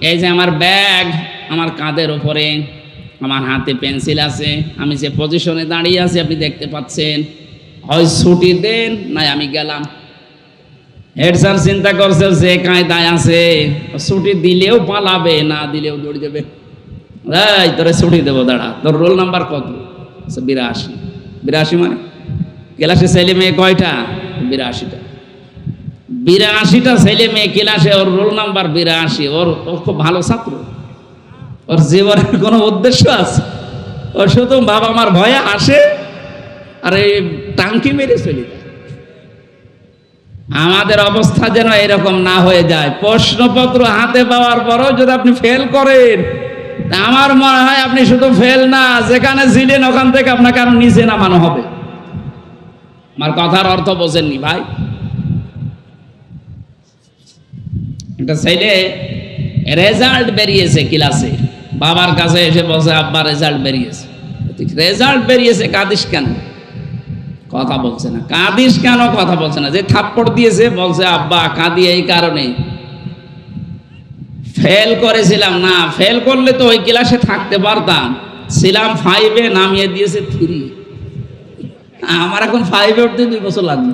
এই যে আমার ব্যাগ আমার কাঁধের উপরে, আমার হাতে পেন্সিল আছে, আমি যে পজিশনে দাঁড়িয়ে আছি আপনি দেখতে পাচ্ছেন, হয় ছুটি দেন নাই আমি গেলাম। হেড স্যার চিন্তা করছে যে কায়দায় আছে, ছুটি দিলেও পালাবে, না দিলেও দৌড়ে যাবে। এই তোরে ছুটি দেবো, দাঁড়া, তোর রোল নাম্বার কত? 82। 82 মানে ক্লাসে ছেলে মেয়ে কয়টা? 82টা। 82টা ছেলে মেয়ে ক্লাসে, ওর রোল নাম্বার 82। ওর খুব ভালো ছাত্র, ওর জীবনের কোনো উদ্দেশ্য আছে? ওর শুধু বাবা মার ভয়ে আসে আর এই টাঙ্কি মেরে চলে যায়। আমাদের অবস্থা যেন এরকম না হয়ে যায়। প্রশ্নপত্র হাতে পাওয়ার পরও যদি আপনি ফেল করেন, আমার মনে হয় আপনি শুধু ফেল না, যেখানে ছিলেন ওখান থেকে আপনাকে আরো নিচে নামানো হবে। আমার কথার অর্থ বোঝেননি ভাই? একটা ছেলে রেজাল্ট বেরিয়েছে ক্লাসে, বাবার কাছে এসে বলছে, আব্বা রেজাল্ট বেরিয়েছে। রেজাল্ট বেরিয়েছে, কাঁদিস কেন? কথা বলছে না। কাঁদিস কেন? কথা বলছে না। যে থাপ্পড় দিয়েছে বলছে, আব্বা কাঁদি এই কারণে, ফেল করেছিলাম না, ফেল করলে তো ওই ক্লাসে থাকতে পারতাম, ছিলাম 5-এ, নামিয়ে দিয়েছে 3। আমার এখন 5-এ উঠতে 2 বছর লাগবে।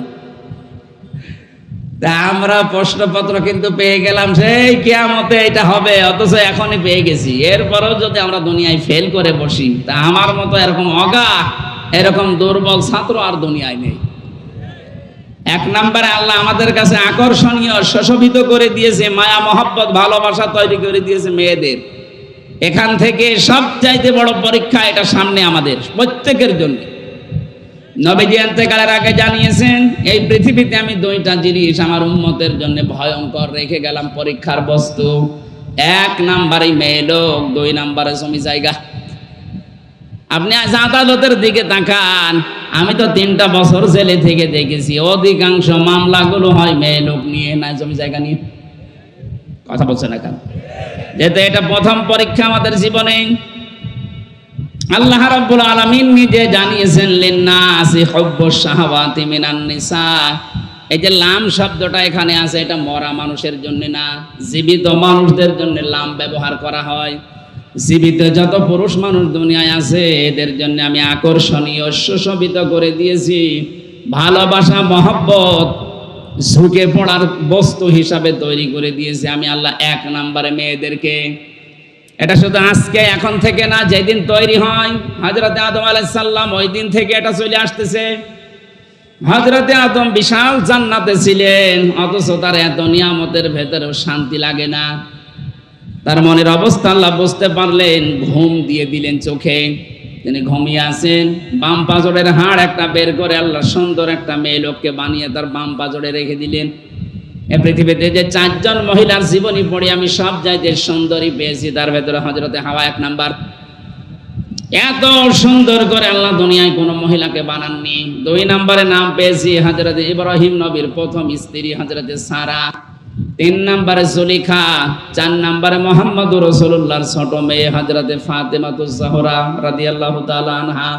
তা আমরা প্রশ্নপত্র কিন্তু পেয়ে গেলাম সেই কিয়ামতে এটা হবে, অথচ এখনই পেয়ে গেছি। এরপরেও যদি আমরা দুনিয়ায় ফেল করে বসি, তা আমার মতো এরকম অগা, এরকম দুর্বল ছাত্র আর দুনিয়ায় নেই। 1 নম্বরে আল্লাহ আমাদের কাছে আকর্ষণীয়, সুশোভিত করে দিয়েছে, মায়া, মহব্বত, ভালোবাসা তৈরি করে দিয়েছে মেয়েদের। এখান থেকে সবচাইতে বড় পরীক্ষা এটা সামনে আমাদের প্রত্যেকের জন্য। নবীজি ইন্তেকালের আগে জানিয়েছেন, এই পৃথিবীতে আমি 2টা জিনিস আমার উম্মতের জন্য ভয়ঙ্কর রেখে গেলাম পরীক্ষার বস্তু। 1 নম্বরে মেয়ে লোক, 2 নম্বরে জমি জায়গা। আপনি আজ আদালতের দিকে তাকান, আমি তো 3টা বছর জেলে থেকে দেখেছি, অধিকাংশ মামলাগুলো হয় মেয়ে লোক নিয়ে, না জমি জায়গা নিয়ে। কথা বলছে না কেন? যেহেতু এটা প্রথম পরীক্ষা আমাদের জীবনে। আল্লাহ রাব্বুল আলামিন নিজে জানিয়েছেন, লিন-নাসি হুব্বুশ শাহাওয়াতি মিনান নিসা। এই যে লাম শব্দটা এখানে আছে, এটা মরা মানুষের জন্য না, জীবিত মানুষদের জন্য লাম ব্যবহার করা হয়। জীবিত যত পুরুষ মানুষ দুনিয়ায় আছে এদের জন্য আমি আকর্ষণীয়, সুশোভিত করে দিয়েছি, ভালোবাসা, মহব্বত, ঝুঁকে পড়ার বস্তু হিসাবে তৈরি করে দিয়েছি আমি আল্লাহ। 1 নম্বরে মেয়েদেরকে। এটা শুধু আজকে এখন থেকে না, যেদিন তৈরি হয় হযরতে আদম আলাইহিস সালাম, ওই দিন থেকে এটা চলে আসতেছে। হযরতে আদম বিশাল জান্নাতে ছিলেন, অথচ তার এত নিয়ামতের ভেতরেও শান্তি লাগে না। তার মনের অবস্থা আল্লাহ বুঝতে পারলেন, ঘুম দিয়ে দিলেন চোখে। তিনি ঘুমিয়ে আছেন, বাম পাজরের হাড় একটা বের করে আল্লাহ সুন্দর একটা মেয়ে লোককে বানিয়ে তার বাম পাজরে রেখে দিলেন। এ পৃথিবীতে যে 4 জন মহিলার জীবনী পড়ে আমি সব চাইতে সুন্দরী পেয়েছি, তার ভেতরে হযরতে হাওয়া 1 নাম্বার। এত সুন্দর করে আল্লাহ দুনিয়ায় কোনো মহিলাকে বানাননি। 2 নম্বরে নাম পেয়েছি হযরতে ইব্রাহিম নবীর প্রথম স্ত্রী হযরতে সারা। 3 নম্বরে জুলেখা। 4 নম্বরে মুহাম্মদুর রাসূলুল্লাহর ছোট মেয়ে হযরতে ফাতেমাতুজ জাহরা রাদিয়াল্লাহু তাআলা আনহা।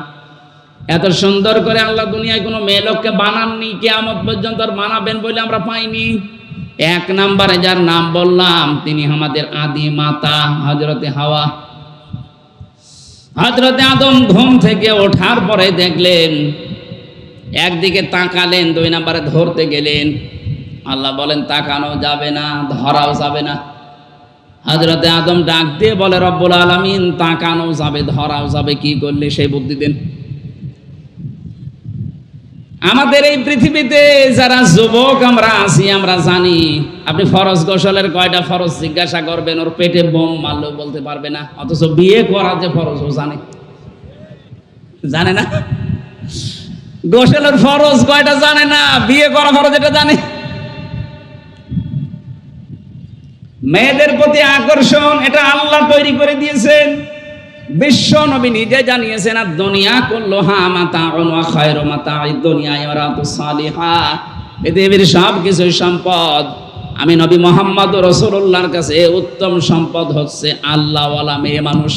এত সুন্দর করে আল্লাহ দুনিয়ায় কোনো মেয়ে লোককে বানাননি, কিয়ামত পর্যন্ত আর বানাবেন বলে আমরা পাইনি। 1 নম্বরে যার নাম বললাম তিনি আমাদের আদি মাতা হযরতে হাওয়া। হযরতে আদম ঘুম থেকে ওঠার পরে দেখলেন, একদিকে তাকালেন, 2 নম্বরে ধরতে গেলেন। আল্লাহ বলেন তাকানো যাবে না, ধরাও যাবে না। হযরতে আদম ডাক দিয়ে বলে রব্বুল আলামিন তাকানো যাবে, ধরাও যাবে, কি করলে সেই বুদ্ধি দেন। আমাদের এই পৃথিবীতে যারা যুবক আমরা আছি, আমরা জানি আপনি ফরজ গোসলের কয়টা ফরজ জিজ্ঞাসা করবেন, ওর পেটে বোম মারলেও বলতে পারবে না। অথচ বিয়ে করা যে ফরজ ও জানে না। গোসলের ফরজ কয়টা জানে না, বিয়ে করা ফরজ এটা জানে। মেয়েদের প্রতি আকর্ষণ এটা আল্লাহ তৈরি করে দিয়েছেন। বিশ্ব নবী নিজে জানিয়েছেন আর দুনিয়া কুল্লুহা মাতাউন ওয়া খায়রু মাতাঈদ দুনিয়া ইমরাতুস সালিহা। পৃথিবীর সব কিছু সম্পদ, আমি নবী মুহাম্মদ রাসূলুল্লাহর কাছে উত্তম সম্পদ হচ্ছে আল্লাহওয়ালা মেয়ে মানুষ।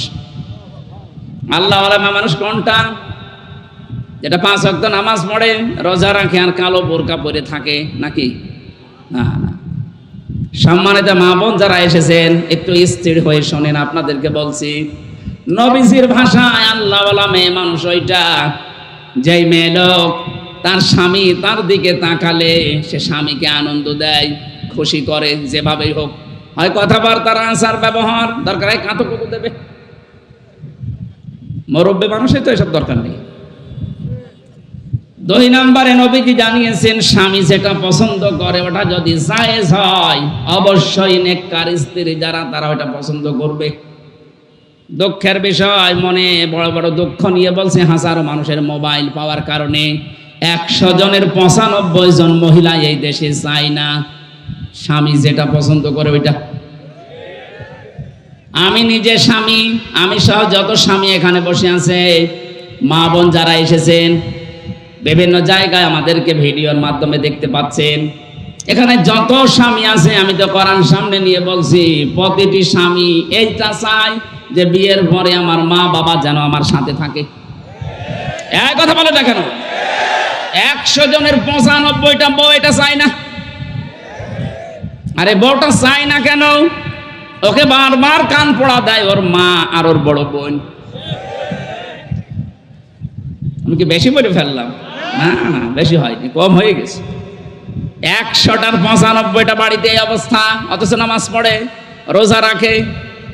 আল্লাহওয়ালা মেয়ে মানুষ কোনটা? যেটা 5 ওয়াক্ত নামাজ পড়ে, রোজা রাখে আর কালো বোরকা পরে থাকে নাকি? না না। সম্মানিত মা বোন যারা এসেছেন একটু স্থির হয়ে শোনেন, আপনাদেরকে বলছি নবীজির ভাষায় আল্লাহওয়ালা মেয়ে মানুষ ওইটা যেই মেয়ে লোক তার স্বামী তার দিকে তাকালে সে স্বামীকে আনন্দ দেয়, খুশি করে, যেভাবেই হোক, হয় কথাবার্তার আচার ব্যবহার, দরকার হয় কাঁতুকুকু দেবে। মুরব্বী মানুষের তো এসব দরকার নেই। 2 নম্বরে নবীজি জানিয়েছেন স্বামী যেটা পছন্দ করে ওটা যদি জায়েজ হয়, অবশ্যই নেককার স্ত্রী যারা তারা ওটা পছন্দ করবে। দুঃখের বিষয়, মনে বড় বড় দুঃখ নিয়ে বলছে, হাজারো মানুষের মোবাইল পাওয়ার কারণে 100 জনের 95 জন মহিলা এই দেশে চায় না স্বামী যেটা পছন্দ করে ওইটা। আমি নিজে স্বামী, আমি সহ যত স্বামী এখানে বসে আছে, মা বোন যারা এসেছেন বিভিন্ন জায়গায় আমাদেরকে ভিডিওর মাধ্যমে দেখতে পাচ্ছেন, এখানে যত স্বামী আছে আমি তো কোরআন সামনে নিয়ে বলছি, প্রতিটি স্বামী এইটা চায় যে বিয়ের পরে আমার মা বাবা যেন আমার সাথে থাকে। এই কথা বলে না কেন? 100 জনের 95টা বউ এটা চায় না। আরে বউটা চায় না কেন? ওকে বারবার কান পোড়া দেয় ওর মা আর ওর বড় বোন। আমি কি বেশি বলে ফেললাম? না না, বেশি হয়নি, কম হয়ে গেছে। 100টার 95টা বাড়িতে এই অবস্থা, অথচ নামাজ পড়ে, রোজা রাখে,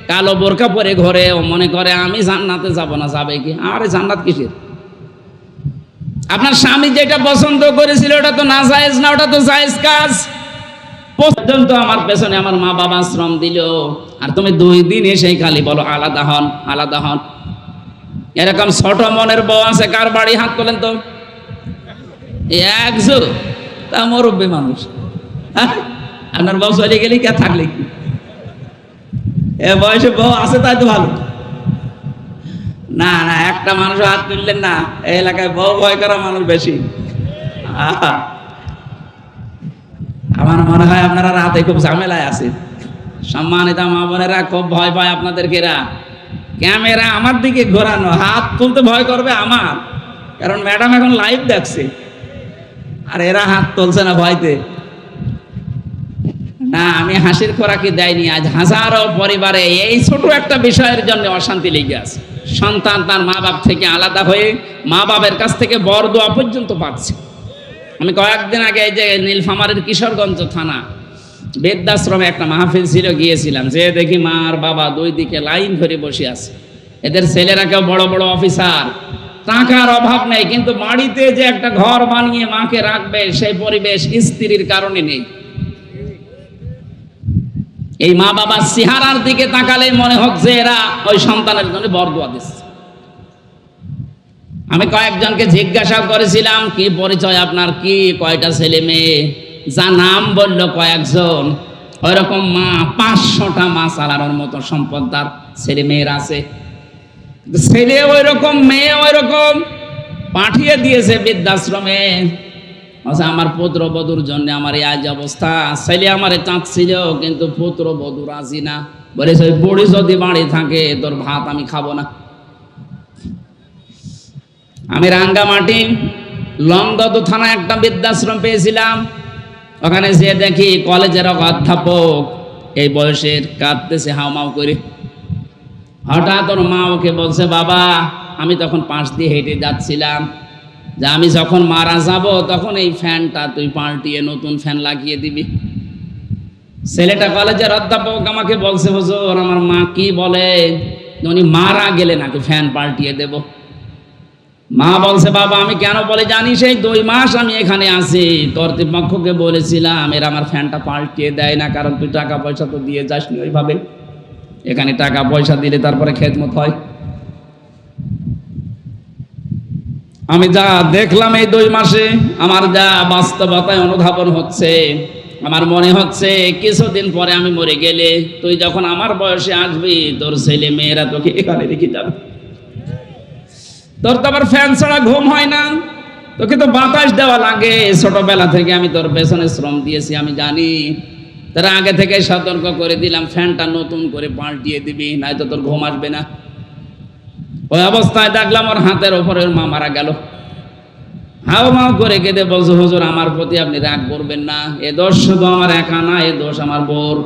কালো বোরকা পরে ঘরে, ও মনে করে আমি জান্নাতে যাব না। যাবে কি? আরে জান্নাত কিসের? আপনার স্বামী যেটা পছন্দ করেছিল ওটা তো না জায়েজ না, ওটা তো জায়েজ কাজ। পর্যন্ত আমার পেছনে আমার মা বাবা শ্রম দিল, আর তুমি 2 দিন এসে খালি বলো আলাদা হন আলাদা হন। এরকম ছোট মনের বউ আছে কার বাড়ি? হাত তোলেন তো। একজন তা মুরব্বী মানুষ। আপনার বউ চলে গেলে কে থাকলে কি? এ বয়সে বউ আছে তাই তো ভালো। না না, একটা মানুষ হাত তুললেন না, এই এলাকায় বউ ভয় করা মানুষ বেশি। আমার মনে হয় আপনারা রাতে খুব ঝামেলায় আছে। সম্মানিত মা বোনেরা খুব ভয় পায় আপনাদেরকে। এরা ক্যামেরা আমার দিকে ঘোরানো, হাত তুলতে ভয় করবে আমার, কারণ ম্যাডাম এখন লাইভ দেখছে, আর এরা হাত তুলছে না ভয়তে। না, আমি হাসির খোরাকি দেয়নি। আজ হাজারো পরিবারে এই ছোট একটা বিষয়ের জন্য অশান্তি লেগে আছে। সন্তান তার মা বাপ থেকে আলাদা হয়ে মা বাবার কাছ থেকে বরদোয়া পর্যন্ত পাচ্ছে। আমি কয়েকদিন আগে এই যে নীলফামারীর কিশোরগঞ্জ থানা বৃদ্ধাশ্রমে একটা মাহফিল ছিল, গিয়েছিলাম। যে দেখি মা আর বাবা 2 দিকে লাইন ধরে বসে আছে। এদের ছেলেরা কেউ বড় বড় অফিসার, টাকার অভাব নেই, কিন্তু বাড়িতে যে একটা ঘর বানিয়ে মাকে রাখবে সেই পরিবেশ স্ত্রীর কারণে নেই। এই মা বাবার চেহারার দিকে তাকালে মনে হচ্ছে এরা ওই সন্তানের জন্য বরদোয়া দিচ্ছে। আমি কয়েকজনকে জিজ্ঞাসা করেছিলাম, কি পরিচয় আপনার, কি কয়টা ছেলে মেয়ে? যা নাম বলল কয়েকজন, ওইরকম মা 500টা মা চালানোর মতো সম্পদ তার ছেলে মেয়ের আছে। ছেলে ওই রকম, মেয়ে ওই রকম, পাঠিয়ে দিয়েছে বৃদ্ধাশ্রমে। আচ্ছা, আমার পুত্রবধূর জন্য আমার এই আজ অবস্থা। ছেলে আমারে চাচ্ছিল, কিন্তু পুত্রবধূ রাজি না, বলেছে ওই বুড়ি যদি বাড়ি থাকে তোর ভাত আমি খাবো না। আমি রাঙ্গামাটি লংগদু থানায় একটা বৃদ্ধাশ্রম পেয়েছিলাম। ওখানে যে দেখি কলেজের অধ্যাপক এই বয়সের, কাঁদতেছে হাউমাউ করে। হঠাৎ ওর মা ওকে বলছে, বাবা আমি তখন পাশ দিয়ে হেঁটে যাচ্ছিলাম, যে আমি যখন মারা যাব তখন এই ফ্যানটা তুই পাল্টিয়ে নতুন ফ্যান লাগিয়ে দিবি। ছেলেটা কলেজের অধ্যাপক আমাকে বলছে, হুজুর আমার মা কি বলে, উনি মারা গেলে নাকি ফ্যান পাল্টিয়ে দেব। মা বলছে, বাবা আমি কেন বলে জানি, সেই 2 মাস আমি এখানে আছি, কর্তৃপক্ষকে বলেছিলাম এরা আমার ফ্যানটা পাল্টিয়ে দেয় না, কারণ তুই টাকা পয়সা তো দিয়ে যাসনি ওইভাবে। এখানে টাকা পয়সা দিলে তারপরে খেদমত হয়। আমি যা দেখলাম এই 2 মাসে, আমার যা বাস্তবতায় অনুধাবন হচ্ছে, আমার মনে হচ্ছে কিছুদিন পরে আমি মরে গেলে তুই যখন আমার বয়সে আসবি, তোর ছেলে মেয়েরা তোকে এখানে রেখে যাবে। তোর তো আবার ফ্যান ছাড়া ঘুম হয় না, তোকে তো বাতাস দেওয়া লাগে। ছোটবেলা থেকে আমি তোর পেছনে শ্রম দিয়েছি, আমি জানি। তারা আগে থেকে সতর্ক করে দিলাম, ফ্যানটা নতুন করে পাল্টিয়ে দিবি, নয়তো তোর ঘুম আসবে না। ওই অবস্থায় দেখলাম ওর হাতের ওপরে ওর মা মারা গেল। হাও মাও করে কেঁদে বলছে, হুজুর আমার প্রতি আপনি রাগ করবেন না, এ দোষ শুধু আমার একা না, এ দোষ আমার বোর।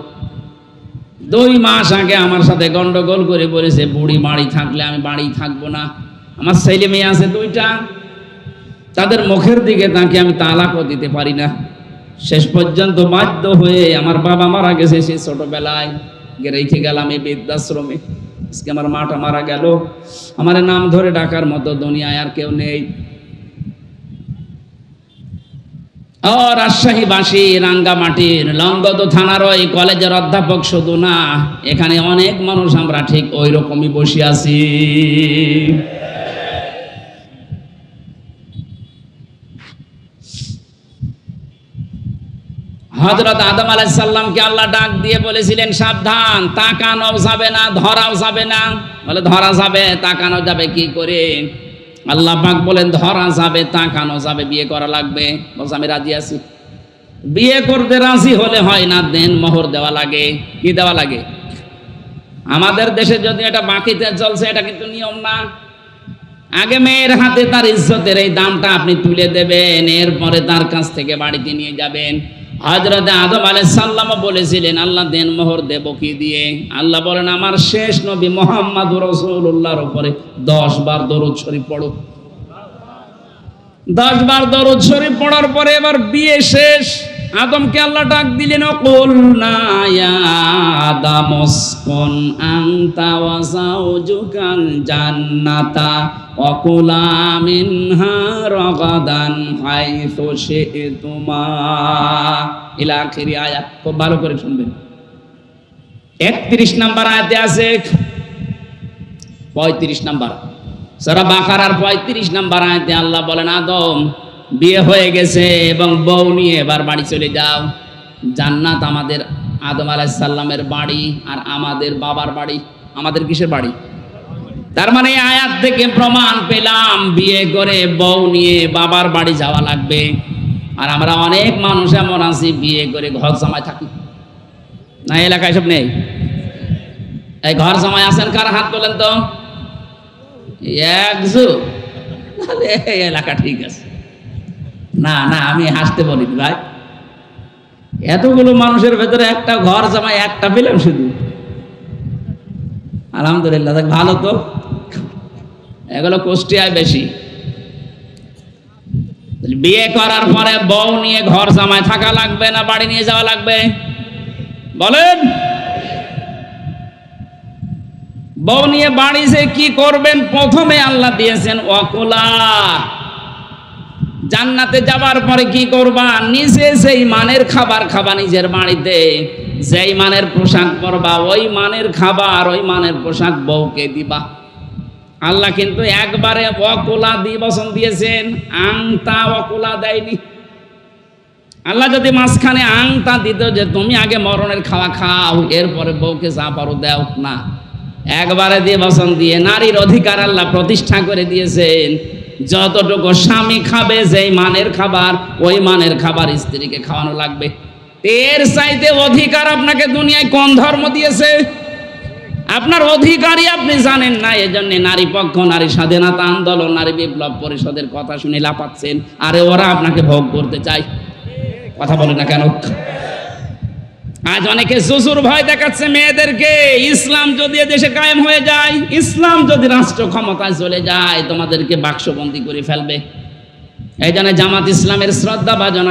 2 মাস আগে আমার সাথে গন্ডগোল করে বলেছে, বুড়ি বাড়ি থাকলে আমি বাড়ি থাকবো না। আমার ছেলে মেয়ে আছে 2টা, তাদের মুখের দিকে তাকে আমি তালাকও দিতে পারি না। শেষ পর্যন্ত বাধ্য হয়ে, আমার বাবা মারা গেছে সেই ছোটবেলায়, রেখে গেলাম এই বৃদ্ধাশ্রমে। আজকে আমার মাটা মারা গেল, আমার নাম ধরে ডাকার মতো দুনিয়ায় আর কেউ নেই। ও রাজশাহীবাসী, রাঙ্গামাটির লংগদু থানার ওই কলেজের অধ্যাপক শুধু না, এখানে অনেক মানুষ আমরা ঠিক ওই রকমই বসে আছি। হযরত আদম আলাইহিস সালামকে আল্লাহ ডাক দিয়ে বলেছিলেন, সাবধান, তাকানো যাবে না, ধরাও যাবে না। বলে ধরা যাবে, তাকানো যাবে কি করে? আল্লাহ পাক বলেন ধরা যাবে, তাকানো যাবে, বিয়ে করা লাগবে। বলছে আমি রাজি আছি। বিয়ে করতে রাজি হলে হয় না, দেন মোহর দেওয়া লাগে। কি দেওয়া লাগে? আমাদের দেশে যদি এটা বাকিতে চলছে, এটা কিন্তু নিয়ম না। আগে মেয়ের হাতে তার ইজ্জতের এই দামটা আপনি তুলে দেবেন, এরপরে তার কাছ থেকে বাড়িতে নিয়ে যাবেন। হযরত আদম আলাইহিস সালাম বলেছিলেন, আল্লাহ দেন মোহর দেব কি দিয়ে? আল্লাহ বলেন, আমার শেষ নবী মুহাম্মদুর রাসূলুল্লাহর উপরে 10 বার দরুদ শরীফ পড়ো। 10 বার দরুদ শরীফ পড়ার পরে এবার বিয়ে শেষ। আদমকে আল্লাহ ডাক দিলেন, কুলনা ইয়া আদম উসকুন আনতা ওয়া যাওজুকাল জান্নাতা ওয়া কুলা মিনহা রাগাদান হাইসু শি'তুমা। ইলা আখিরি আয়াত। খুব ভালো করে শুনবেন। 31 নম্বর আয়াতে আছে, 35 নম্বর সূরা বাকারার 35 নম্বর আয়াতে আল্লাহ বলেন, আদম বিয়ে হয়ে গেছে এবং বউ নিয়ে এবার বাড়ি চলে যাও। জান্নাত আমাদের আদম আলাইহিস সালামের বাড়ি, আর আমাদের বাবার বাড়ি। আমাদের কিসের বাড়ি? তার মানে এই আয়াত থেকে প্রমাণ পেলাম, বিয়ে করে বউ নিয়ে বাবার বাড়ি যাওয়া লাগবে। আর আমরা অনেক মানুষ এমন আছি, বিয়ে করে ঘর জামাই থাকি না। এলাকায় সব নেই? এই ঘর জামাই আছেন কার? হাত তোলেন তো। এলাকা ঠিক আছে না? না, আমি হাসতে বলি ভাই, এতগুলো মানুষের ভেতরে একটা ঘর জামাই একটা পেলাম শুধু। আলহামদুলিল্লাহ, ভালো তো। এগুলো কুষ্টিয়ায় বেশি। বিয়ে করার পরে বউ নিয়ে ঘর জামাই থাকা লাগবে না বাড়ি নিয়ে যাওয়া লাগবে? বলেন। বউ নিয়ে বাড়ি যে কি করবেন? প্রথমে আল্লাহ দিয়েছেন ওয়াকুলা। জান্নাতে যাবার পরে কি করবা? নিজে সেই মানের খাবার খাবা নিজের বাড়িতে, যেই মানের পোশাক পরবা, ওই মানের খাবার, ওই মানের পোশাক বউকে দিবা। আল্লাহ কিন্তু একবারে ওয়াকুলা দিবসন দিয়েছেন, আংতা ওয়াকুলা দেয়নি। আল্লাহ যদি মাঝখানে আংতা দিত যে তুমি আগে মরণের খাওয়া খাও, এরপরে বউকে যা পারো দেও, না, একবারে দিবসন দিয়ে নারীর অধিকার আল্লাহ প্রতিষ্ঠা করে দিয়েছেন। যতটুকু স্বামী খাবে যেই মানের খাবার, ওই মানের খাবার স্ত্রীকে খাওয়ানো লাগবে। এর চাইতে অধিকার আপনাকে দুনিয়ায় কোন ধর্ম দিয়েছে? আপনার অধিকারই আপনি জানেন না। এজন্য নারী পক্ষ, নারী স্বাধীনতা আন্দোলন, নারী বিপ্লব পরিষদের কথা শুনে লাপাচ্ছেন। আরে ওরা আপনাকে ভোগ করতে চায়। কথা বলে না কেন? আজ অনেকে জুজুর ভয় দেখাচ্ছে মেয়েদেরকে। ইসলাম যদি দেশে কায়েম হয়ে যায়, ইসলাম যদি রাষ্ট্র ক্ষমতায় চলে যায়, তোমাদেরকে বাক্সবন্দি করে ফেলবে। এই জন্য জামাত ইসলামের শ্রদ্ধাভাজন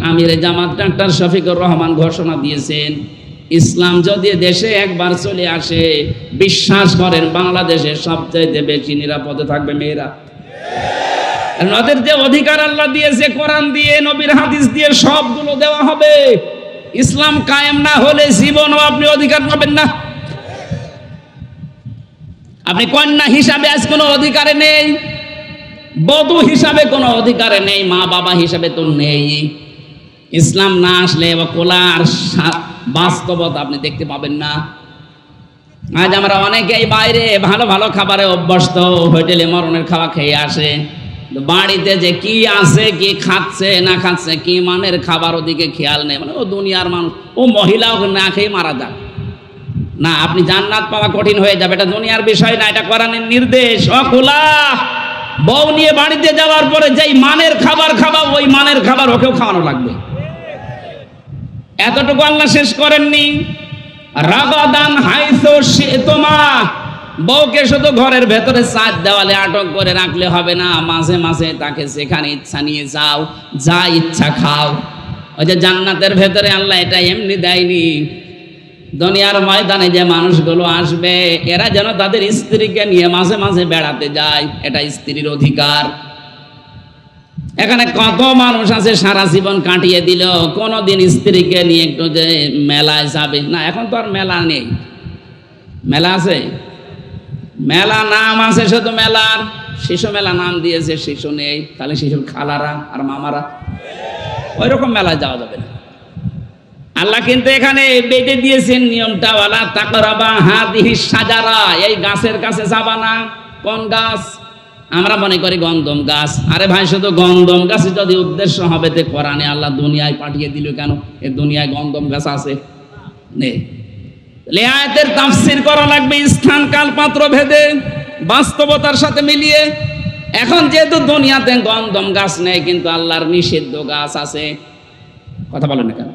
আমির জামাত ডাক্তার শফিকুর রহমান ঘোষণা দিয়েছেন, ইসলাম যদি দেশে একবার চলে আসে, বিশ্বাস করেন বাংলাদেশের সবচাইতে বেশি নিরাপদে থাকবে মেয়েরা। ওদের যে অধিকার আল্লাহ দিয়েছে কোরআন দিয়ে, নবীর হাদিস দিয়ে সবগুলো দেওয়া হবে। ইসলাম কায়েম না হলে জীবনও আপনি অধিকার পাবেন না। আপনি কন্যা হিসাবে আজ কোনো অধিকারে নেই, বধূ হিসাবে কোনো অধিকারে নেই, মা বাবা হিসাবে তো নেই। ইসলাম না আসলে কোলার বাস্তবতা আপনি দেখতে পাবেন না। আজ আমরা অনেকেই বাইরে ভালো ভালো খাবারে অভ্যস্ত, হোটেলে মরণের খাওয়া খেয়ে আসে, বাড়িতে যে কি আছে, কি খাচ্ছে না খাচ্ছে, কি মানের খাবার, ওদিকে খেয়াল নেই। মানে ও দুনিয়ার মানুষ, ও মহিলাও না খেয়ে মারা যাক না, আপনি জান্নাত পাওয়া কঠিন হয়ে যাবে। এটা দুনিয়ার বিষয় না, এটা কোরআনের নির্দেশ। অকুলা বউ নিয়ে বাড়িতে যাওয়ার পরে যেই মানের খাবার খাবা, ওই মানের খাবার ওকেও খাওয়ানো লাগবে। এতটুকু আল্লাহ শেষ করেননি, রাগাদান হাইসু শিতমা, বউকে শুধু ঘরের ভেতরে চার দেওয়ালে আটক করে রাখলে হবে না, মাঝে মাঝে তাকে যেখানে ইচ্ছা নিয়ে যাও, যা ইচ্ছা খাও। ওই যে জান্নাতের ভেতরে আল্লাহ এটা এমনি দেয়নি। দুনিয়ার ময়দানে যে মানুষগুলো আসবে, এরা যেন তাদের স্ত্রীকে নিয়ে মাঝে মাঝে বেড়াতে যায়, এটা স্ত্রীর অধিকার। এখানে কত মানুষ আছে সারা জীবন কাটিয়ে দিল, কোনোদিন স্ত্রীকে নিয়ে একটু যে মেলায় যাবে না। এখন তো আর মেলা নেই। মেলা আছে, মেলা নাম আছে শুধু মেলার। শিশু মেলা নাম দিয়েছে, শিশু নেই, তাহলে শিশুর খালারা আর মামারা। ওই রকম মেলায় যাওয়া যাবে না। আল্লাহ কিন্তু এখানে বেঁধে দিয়েছেন নিয়মটা, ওয়ালা তাকরাবা হাদিহিস সাজারা, এই গাছের কাছে যাবা না। কোন গাছ? আমরা মনে করি গন্ধম গাছ। আরে ভাই, শুধু গন্ধম গাছে যদি উদ্দেশ্য হবে, তে কোরআনে আল্লাহ দুনিয়ায় পাঠিয়ে দিল কেন? এই দুনিয়ায় গন্ধম গাছ আছে নেই? আয়াতের তাফসীর করা লাগবে স্থান কাল পাত্র ভেদে, বাস্তবতার সাথে মিলিয়ে। এখন যেহেতু দুনিয়াতে গন্ধম গাছ নেই, কিন্তু আল্লাহর নিষিদ্ধ গাছ আছে। কথা বলেন না কেন?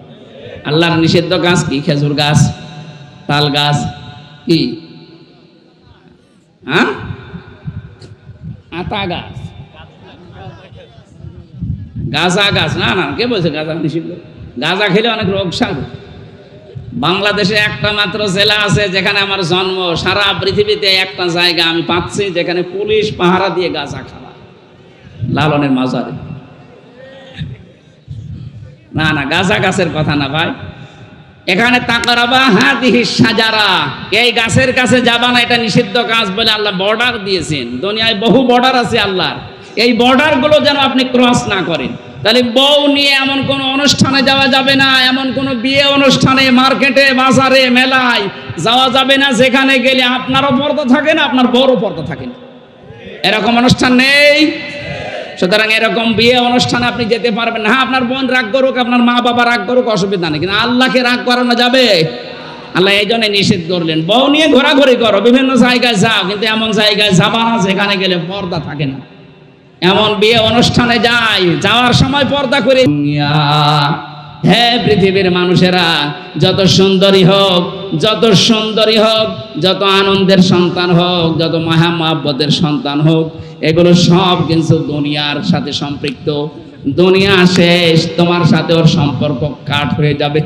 আল্লাহর নিষিদ্ধ গাছ কি? খেজুর গাছ, তাল গাছ, কি আতা গাছ, গাঁজা গাছ। না না, কে বলছে গাঁজা নিষিদ্ধ? গাঁজা খেলে অনেক রোগ সারবে। বাংলাদেশে একটা মাত্র জেলা আছে যেখানে আমার জন্ম। সারা পৃথিবীতে একটা জায়গা আমি পাচ্ছি যেখানে পুলিশ পাহারা দিয়ে গাঁজা খাওয়া, লালনের মাজারে। না না, গাঁজা গাছের কথা না ভাই। এখানে তাকরাবা হাদিহিস সাজারা, এই গাছের কাছে যাবা না, এটা নিষিদ্ধ গাছ বলে আল্লাহ বর্ডার দিয়েছেন। দুনিয়ায় বহু বর্ডার আছে আল্লাহর, এই বর্ডার গুলো যেন আপনি ক্রস না করেন। তাহলে বউ নিয়ে এমন কোন অনুষ্ঠানে যাওয়া যাবে না, এমন কোন বিয়ে অনুষ্ঠানে, মার্কেটে, বাজারে, মেলায় যাওয়া যাবে না যেখানে গেলে আপনারও পর্দা থাকে না, আপনার বউরও পর্দা থাকে না। এরকম অনুষ্ঠান নেই। সুতরাং এরকম বিয়ে অনুষ্ঠানে আপনি যেতে পারবেন না। হ্যাঁ, আপনার বোন রাগ করুক, আপনার মা বাবা রাগ করুক, অসুবিধা নেই, কিন্তু আল্লাহকে রাগ করানো যাবে? আল্লাহ এই জন্য নিষেধ করলেন, বউ নিয়ে ঘোরাঘুরি করো, বিভিন্ন জায়গায় যাও, কিন্তু এমন জায়গায় যাবা না যেখানে গেলে পর্দা থাকে না। এমন বিয়ে অনুষ্ঠানে যাওয়ার সময় পর্দা করে। হে পৃথিবীর মানুষেরা, যত সুন্দরী হোক, যত সুন্দরী হোক, যত আনন্দের সন্তান হোক, যত মায়া মহব্বতের সন্তান হোক, এগুলো সব কিন্তু দুনিয়ার সাথে সম্পৃক্ত। দুনিয়া শেষ, তোমার সাথে ওর সম্পর্ক কাট হয়ে যাবে।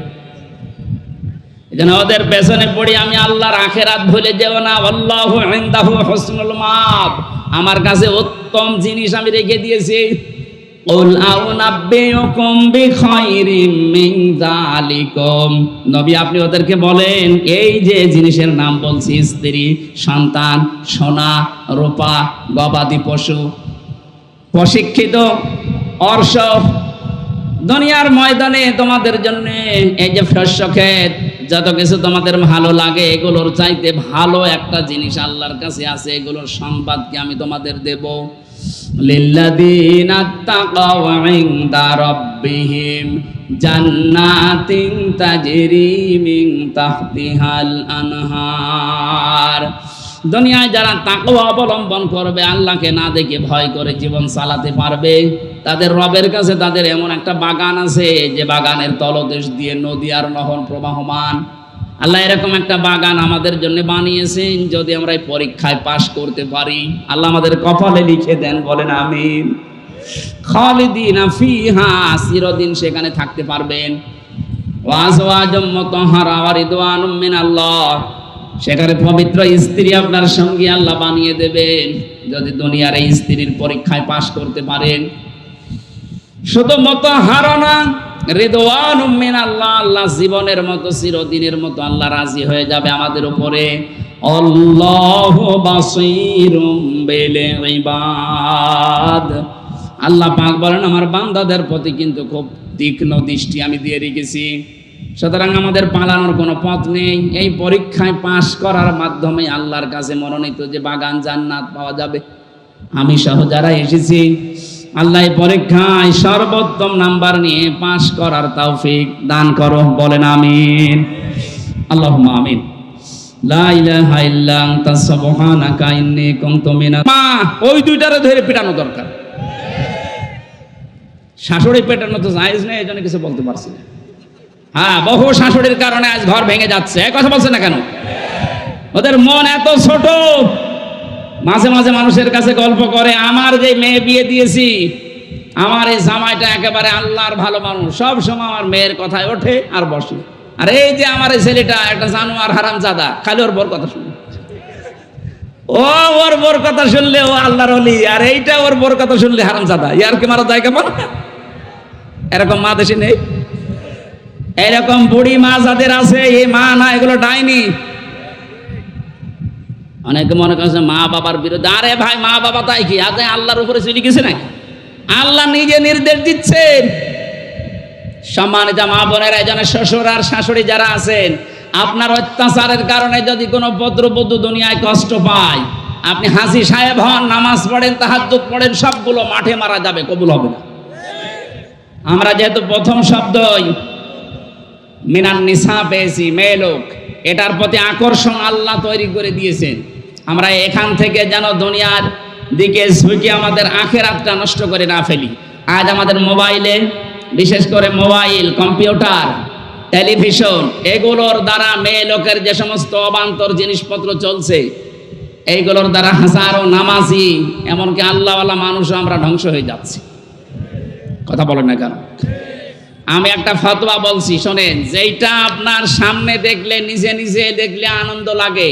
এজন্য ওদের পেছনে পড়ি আমি আল্লাহর আখিরাত ভুলে যেও না। আল্লাহু ইনদাহু হুসনুল মাআব, আমার কাছে উত্তম জিনিস আমি রেখে দিয়েছি। কুল আউনাব্বিউকুম বিখাইরিম মিন যালিকুম, নবী আপনি ওদেরকে বলেন এই যে জিনিসের নাম বলছি, স্ত্রী, সন্তান, সোনা, রূপা, গবাদি পশু, প্রশিক্ষিত অর্শ, দুনিয়ার ময়দানে তোমাদের জন্য এই যে শস্য ক্ষেত, যত কিছু তোমাদের ভালো লাগে, এগুলোর চাইতে ভালো একটা জিনিস আল্লাহর কাছে আছে, এগুলোর সংবাদ কি আমি তোমাদের দেব। লিল্লাযীনা তাকাও ইনদা রাব্বিহিম জান্নাতিন তাজরি মিন তাহতিহাল আনহার, দুনিয়ায় যারা তাকওয়া অবলম্বন করবে, আল্লাহকে না দেখে ভয় করে জীবন চালাতে পারবে, তাদের রবের কাছে তাদের এমন একটা বাগান আছে যে বাগানের তলদেশ দিয়ে নদী আর নহর প্রবাহমান। আল্লাহ এরকম একটা বাগান আমাদের জন্য বানিয়েছেন, যদি আমরা এই পরীক্ষায় পাশ করতে পারি আল্লাহ আমাদের কপালে লিখে দেন, বলেন আমিন। খালিদিনা ফিহা, চিরদিন সেখানে থাকতে পারবেন। ওয়া আজওয়াজুম মুতাহহারা ওয়া রিদওয়ানুম মিনাল্লাহ, সেখানে পবিত্র স্ত্রী আপনার সঙ্গী আল্লাহ বানিয়ে দেবেন, যদি দুনিয়ার এই স্ত্রীর পরীক্ষায় পাশ করতে পারেন। শুধু মুতাহহারা না, রিদওয়ানুম মিনাল্লাহ, আল্লাহ জীবনের মতো চিরদিনের মতো আল্লাহ রাজি হয়ে যাবে আমাদের উপরে। আল্লাহু বাসীরুম বিল ইবাদ, আল্লাহ পাক বলেন আমার বান্দাদের প্রতি কিন্তু খুব তীক্ষ্ণ দৃষ্টি আমি দিয়ে রেখেছি। সুতরাং আমাদের পালানোর কোনো পথ নেই, এই পরীক্ষায় পাশ করার মাধ্যমে আল্লাহর কাছে মনোনীত যে বাগান জান্নাত পাওয়া যাবে। আমি সহ যারা এসেছি, আল্লাহ এই পরীক্ষায় সর্বোত্তম নাম্বার নিয়ে পাশ করার তৌফিক দান করো, বলেন আমিন। আল্লাহুম্মা আমিন। লা ইলাহা ইল্লা আনতা সুবহানাকা ইন্নী কুনতু মিনাল, মা ওই দুইটারে ধরে পিটানো দরকার। শাশুড়ি পেটানো তো জায়েজ নেই, এজন্য কিছু বলতে পারছি না। হ্যাঁ, বহু শাশুড়ির কারণে আজ ঘর ভেঙে যাচ্ছে, কথা বলছে না কেন? ওদের মন এত ছোট। মাঝে মাঝে মানুষের কাছে গল্প করে, আমার যে মেয়ে বিয়ে দিয়েছি, আমার এই জামাইটা একেবারে আল্লাহর ভালো মানুষ, সব সময় আমার মেয়ের কথায় ওঠে আর বসে। আর এই যে আমার এই ছেলেটা একটা জানোয়ার হারামজাদা, খালি ওর বোর কথা শুনে। ও ওর বোর কথা শুনলে ও আল্লাহর ওলি, আর এইটা ওর বোর কথা শুনলে হারামজাদা। ইয়ার কি মারা যায় কেমন? এরকম মা দেশে নেই? এরকম বুড়ি মা যাদের আছে, এই মা না, এগুলো ডাইনি। অনেকে মনে করছে মা বাবার বিরুদ্ধে। আরে ভাই, মা বাবা তাই কি আজ আল্লাহর উপরে চলে গেছে নাকি? আল্লাহ নিজে নির্দেশ দিচ্ছেন। সম্মানিত মা বোনেরা, এজন্য শ্বশুর আর শাশুড়ি যারা আছেন, আপনার অত্যাচারের কারণে যদি কোনো পুত্রবধূ দুনিয়ায় কষ্ট পায়, আপনি হাজী সাহেব হন, নামাজ পড়েন, তাহাজ্জুদ পড়েন, সবগুলো মাঠে মারা যাবে, কবুল হবে না। আমরা যেহেতু প্রথম শব্দই মিনান নিসা পেয়েছি, মেয়ে লোক, এটার প্রতি আকর্ষণ আল্লাহ তৈরি করে দিয়েছেন। আমরা এখান থেকে যেন দুনিয়ার দিকে ঝুঁকে আমাদের আখিরাতটা নষ্ট করে না ফেলি। আজ আমাদের মোবাইলে, বিশেষ করে মোবাইল, কম্পিউটার, টেলিভিশন, এগুলোর দ্বারা মেয়ে লোকের যে সমস্ত অবান্তর জিনিসপত্র চলছে, এইগুলোর দ্বারা হাজারো নামাজি, এমনকি আল্লাহওয়ালা মানুষও আমরা ধ্বংস হয়ে যাচ্ছি। কথা বলেন না কেন? আমি একটা ফতোয়া বলছি, শোনেন। যেইটা আপনার সামনে দেখলে, নিজে নিজে দেখলে আনন্দ লাগে,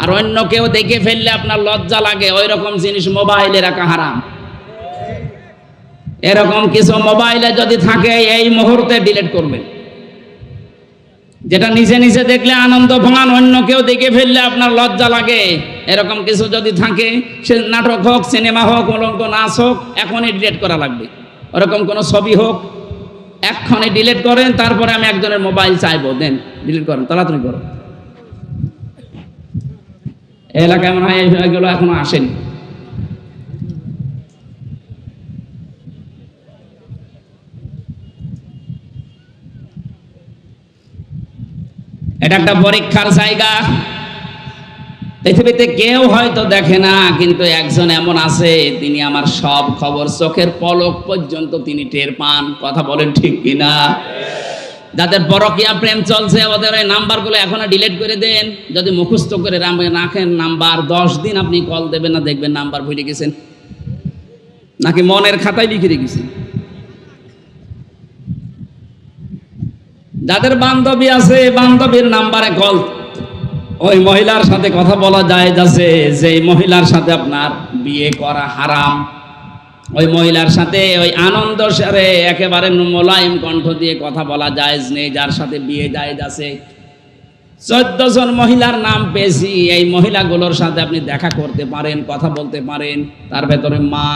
আর অন্য কেউ দেখে ফেললে আপনার লজ্জা লাগে, ওই রকম জিনিস মোবাইলে রাখা হারাম। এরকম কিছু মোবাইলে যদি থাকে, এই মুহূর্তে ডিলিট করবেন। যেটা নিজে নিজে দেখলে আনন্দ পান, অন্য কেউ দেখে ফেললে আপনার লজ্জা লাগে, এরকম কিছু যদি থাকে, সে নাটক হোক, সিনেমা হোক, অলঙ্ক নাচ হোক, এখনই ডিলিট করা লাগবে। ওরকম কোনো ছবি হোক, এক্ষণে ডিলিট করেন। তারপরে আমি একজনের মোবাইল চাইবো, দেন ডিলিট করেন, তাড়াতাড়ি করো। এলাকায় মনে হয় এগুলো এখনো আসেনি। এটা একটা পরীক্ষার জায়গা। পৃথিবীতে কেউ হয়তো দেখে না, কিন্তু একজন এমন আছে, তিনি আমার সব খবর, চোখের পলক পর্যন্ত তিনি টের পান। কথা বলেন ঠিক কিনা? যাদের পরকীয়া প্রেম চলছে, ওদের ওই নাম্বারগুলো এখনো ডিলিট করে দেন। যদি মুখস্থ করে রাখেন নাম্বার, 10 দিন আপনি কল দেবেন না, দেখবেন নাম্বার ভুলে গেছেন, নাকি মনের খাতায় লিখে রেখেছেন। যাদের বান্ধবী আছে, বান্ধবীর নাম্বারে কল, ওই মহিলার সাথে কথা বলা যায়, যাচ্ছে যে মহিলার সাথে আপনার বিয়ে করা হারাম। ওই মহিলার সাথে ওই আনন্দ সারে একেবারে মোলায়েম কণ্ঠ দিয়ে কথা বলা জায়েজ নেই, যার সাথে বিয়ে জায়েজ আছে। 14 জন মহিলার নাম পেয়েছি, এই মহিলাগুলোর সাথে আপনি দেখা করতে পারেন, কথা বলতে পারেন। তার ভেতরে মা,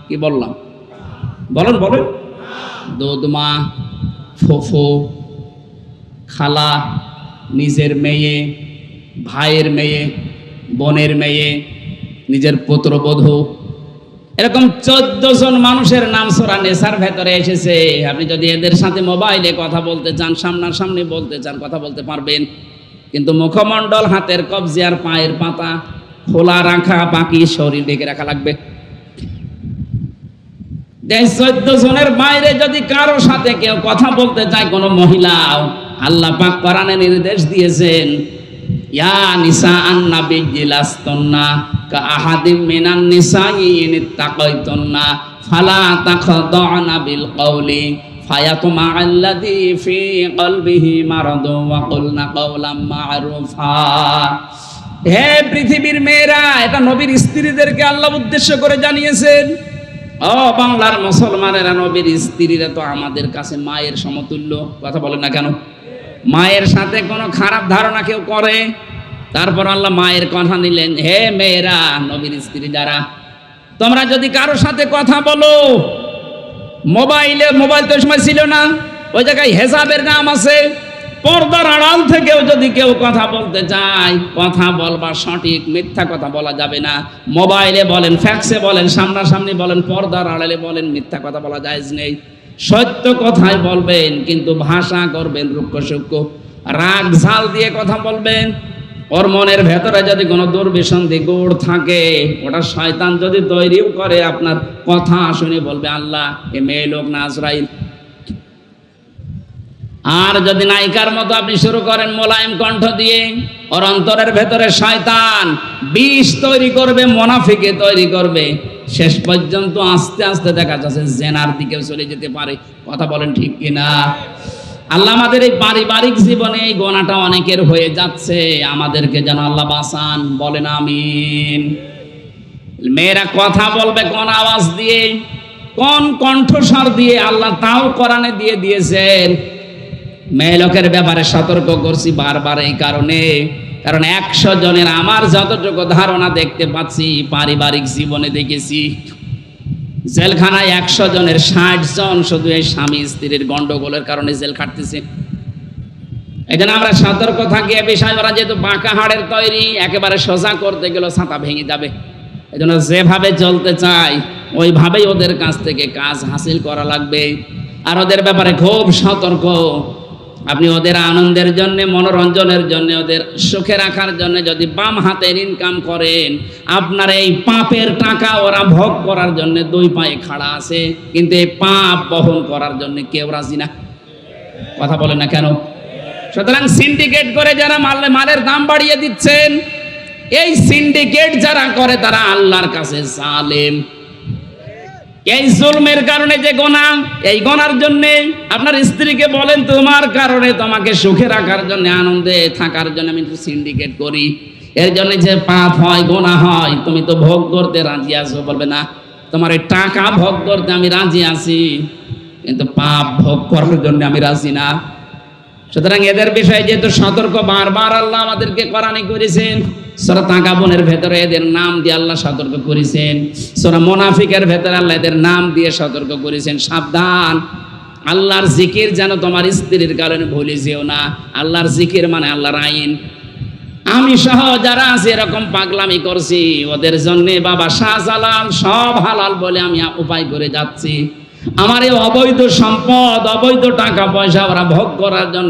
কি বললাম বলেন বলেন, দুধ মা, ফুফু, খালা, নিজের মেয়ে, ভাইয়ের মেয়ে, বোনের মেয়ে, নিজের পুত্রবধূ, এরকম 14 জন মানুষের নাম সূরা নিসার ভেতরে এসেছে। আপনি যদি এদের সাথে মোবাইলে কথা বলতে চান, সামনাসামনি বলতে চান, কথা বলতে পারবেন। কিন্তু মুখমণ্ডল, হাতের কবজি আর পায়ের পাতা খোলা রাখা, বাকি শরীর ঢেকে রাখা লাগবে। 14 জনের বাইরে যদি কারো সাথে কেউ কথা বলতে চায়, কোনো মহিলা, আল্লাহ পাক কোরআনে নির্দেশ দিয়েছেন, ইয়া নিসা আন-নাবিয়্যি লাস্তুন্না কা আহাদিম মিনান নিসাই ইন ইত্তাকাইতুন্না ফালা তাখদা'না বিল কওলি ফায়াতমা আল্লাযী ফি কলবিহি মারাদু ওয়া কুলনা কাওলাম মা'রুফা। হে পৃথিবীর মেয়েরা, এটা নবীর স্ত্রীদেরকে আল্লাহ উদ্দেশ্য করে জানিয়েছেন। ও বাংলার মুসলমানেরা, নবীর স্ত্রীরা তো আমাদের কাছে মায়ের সমতুল্য। কথা বলেন না কেন? মায়ের সাথে কোনো খারাপ ধারণা কেউ করে? তারপর আল্লাহ মায়ের কথা নিলেন, হে মেয়েরা, নবীর স্ত্রী যারা, তোমরা যদি কারোর সাথে কথা বলো, মোবাইল তো সময় ছিল না, ওই জায়গায় হেসাবের নাম আছে, পর্দার আড়াল থেকেও যদি কেউ কথা বলতে চায়, কথা বলবা সঠিক, মিথ্যা কথা বলা যাবে না। মোবাইলে বলেন, ফ্যাক্সে বলেন, সামনাসামনি বলেন, পর্দার আড়ালে বলেন, মিথ্যা কথা বলা জায়েজ নেই। সত্য কথাই বলবেন, কিন্তু ভাষা করবেন রুক্ষ সূক্ষ্ম, রাগ ঝাল দিয়ে কথা বলবেন। ওর মনের ভেতরে যদি কোনো দুর্বিসন্ধি গুড় থাকে, ওটা শয়তান যদি তৈরিও করে, আপনার কথা শুনে বলবে, আল্লাহ, এ মেয়ে লোক না আজরাইল। আর যদি নায়িকার মতো আপনি শুরু করেন মোলায়েম কণ্ঠ দিয়ে, ওর অন্তরের ভেতরে শয়তান বিষ তৈরি করবে, মুনাফিকে তৈরি করবে। শেষ পর্যন্ত আস্তে আস্তে দেখা যাচ্ছে জেনার দিকেও চলে যেতে পারে। কথা বলেন ঠিক কিনা? আল্লাহ আমাদের এই পারিবারিক জীবনে এই গোনাটা অনেকের হয়ে যাচ্ছে, আমাদেরকে যেন আল্লাহ বাঁচান। বলেন আমিন। মেয়েরা কথা বলবে কোন আওয়াজ দিয়ে, কোন কণ্ঠস্বর দিয়ে, আল্লাহ তাও কোরআনে দিয়ে দিয়েছেন। মেয়ে লোকের ব্যাপারে সতর্ক করছি বারবার এই কারণে, কারণ 100 জনের আমার যতটুকু ধারণা দেখতে পাচ্ছি, পারিবারিক জীবনে দেখেছি, জেলখানায় 100 জনের 60 জন শুধু এই স্বামী স্ত্রীর গন্ডগোলের কারণে জেল খাটতেছে। এই জন্য আমরা সতর্ক থাকি এ বিষয়। ওরা যেহেতু বাঁকা হাড়ের তৈরি, একেবারে সোজা করতে গেলে ছাতা ভেঙে যাবে। এই জন্য যেভাবে চলতে চাই ওইভাবেই ওদের কাছ থেকে কাজ হাসিল করা লাগবে। আর ওদের ব্যাপারে খুব সতর্ক। আপনি ওদের আনন্দের জন্য, মনোরঞ্জনের জন্য, ওদের সুখে রাখার জন্য যদি বাম হাতের ইনকাম করেন, আপনার এই পাপের টাকা ওরা ভোগ করার জন্য 2 পায়ে খাড়া আছে, কিন্তু এই পাপ বহন করার জন্য কেউ রাজি না। কথা বলেন না কেন? সুতরাং সিন্ডিকেট করে যারা মালের দাম বাড়িয়ে দিচ্ছেন, এই সিন্ডিকেট যারা করে তারা আল্লাহর কাছে জালেম। এই জুলমের কারণে যে গোনা, এই গোনার জন্য আপনার স্ত্রীকে বলেন, তোমার কারণে, তোমাকে সুখে রাখার জন্য, আনন্দে থাকার জন্য আমি একটু সিন্ডিকেট করি, এর জন্য যে পাপ হয়, গোনা হয়, তুমি তো ভোগ করতে রাজি আছো। বলবে না, তোমার এই টাকা ভোগ করতে আমি রাজি আছি, কিন্তু পাপ ভোগ করার জন্য আমি রাজি না। সুতরাং এদের বিষয়ে যেহেতু সতর্ক বারবার আল্লাহ আমাদেরকে কোরআনে করেছেন। সূরা তাকাবুনের ভেতরে এদের নাম দিয়ে আল্লাহ সতর্ক করেছেন। সূরা মুনাফিকের ভেতরে আল্লাহ এদের নাম দিয়ে সতর্ক করেছেন, সাবধান, আল্লাহর জিকির যেন তোমার স্ত্রীর কারণে ভুলে যেও না। আল্লাহর জিকির মানে আল্লাহর আইন। আমি সহ যারা আছে এরকম পাগলামি করছি, ওদের জন্য বাবা শাহজালাল সব হালাল বলে আমি উপায় করে যাচ্ছি। আমার এই অবৈধ সম্পদ, অবৈধ টাকা পয়সা ওরা ভোগ করার জন্য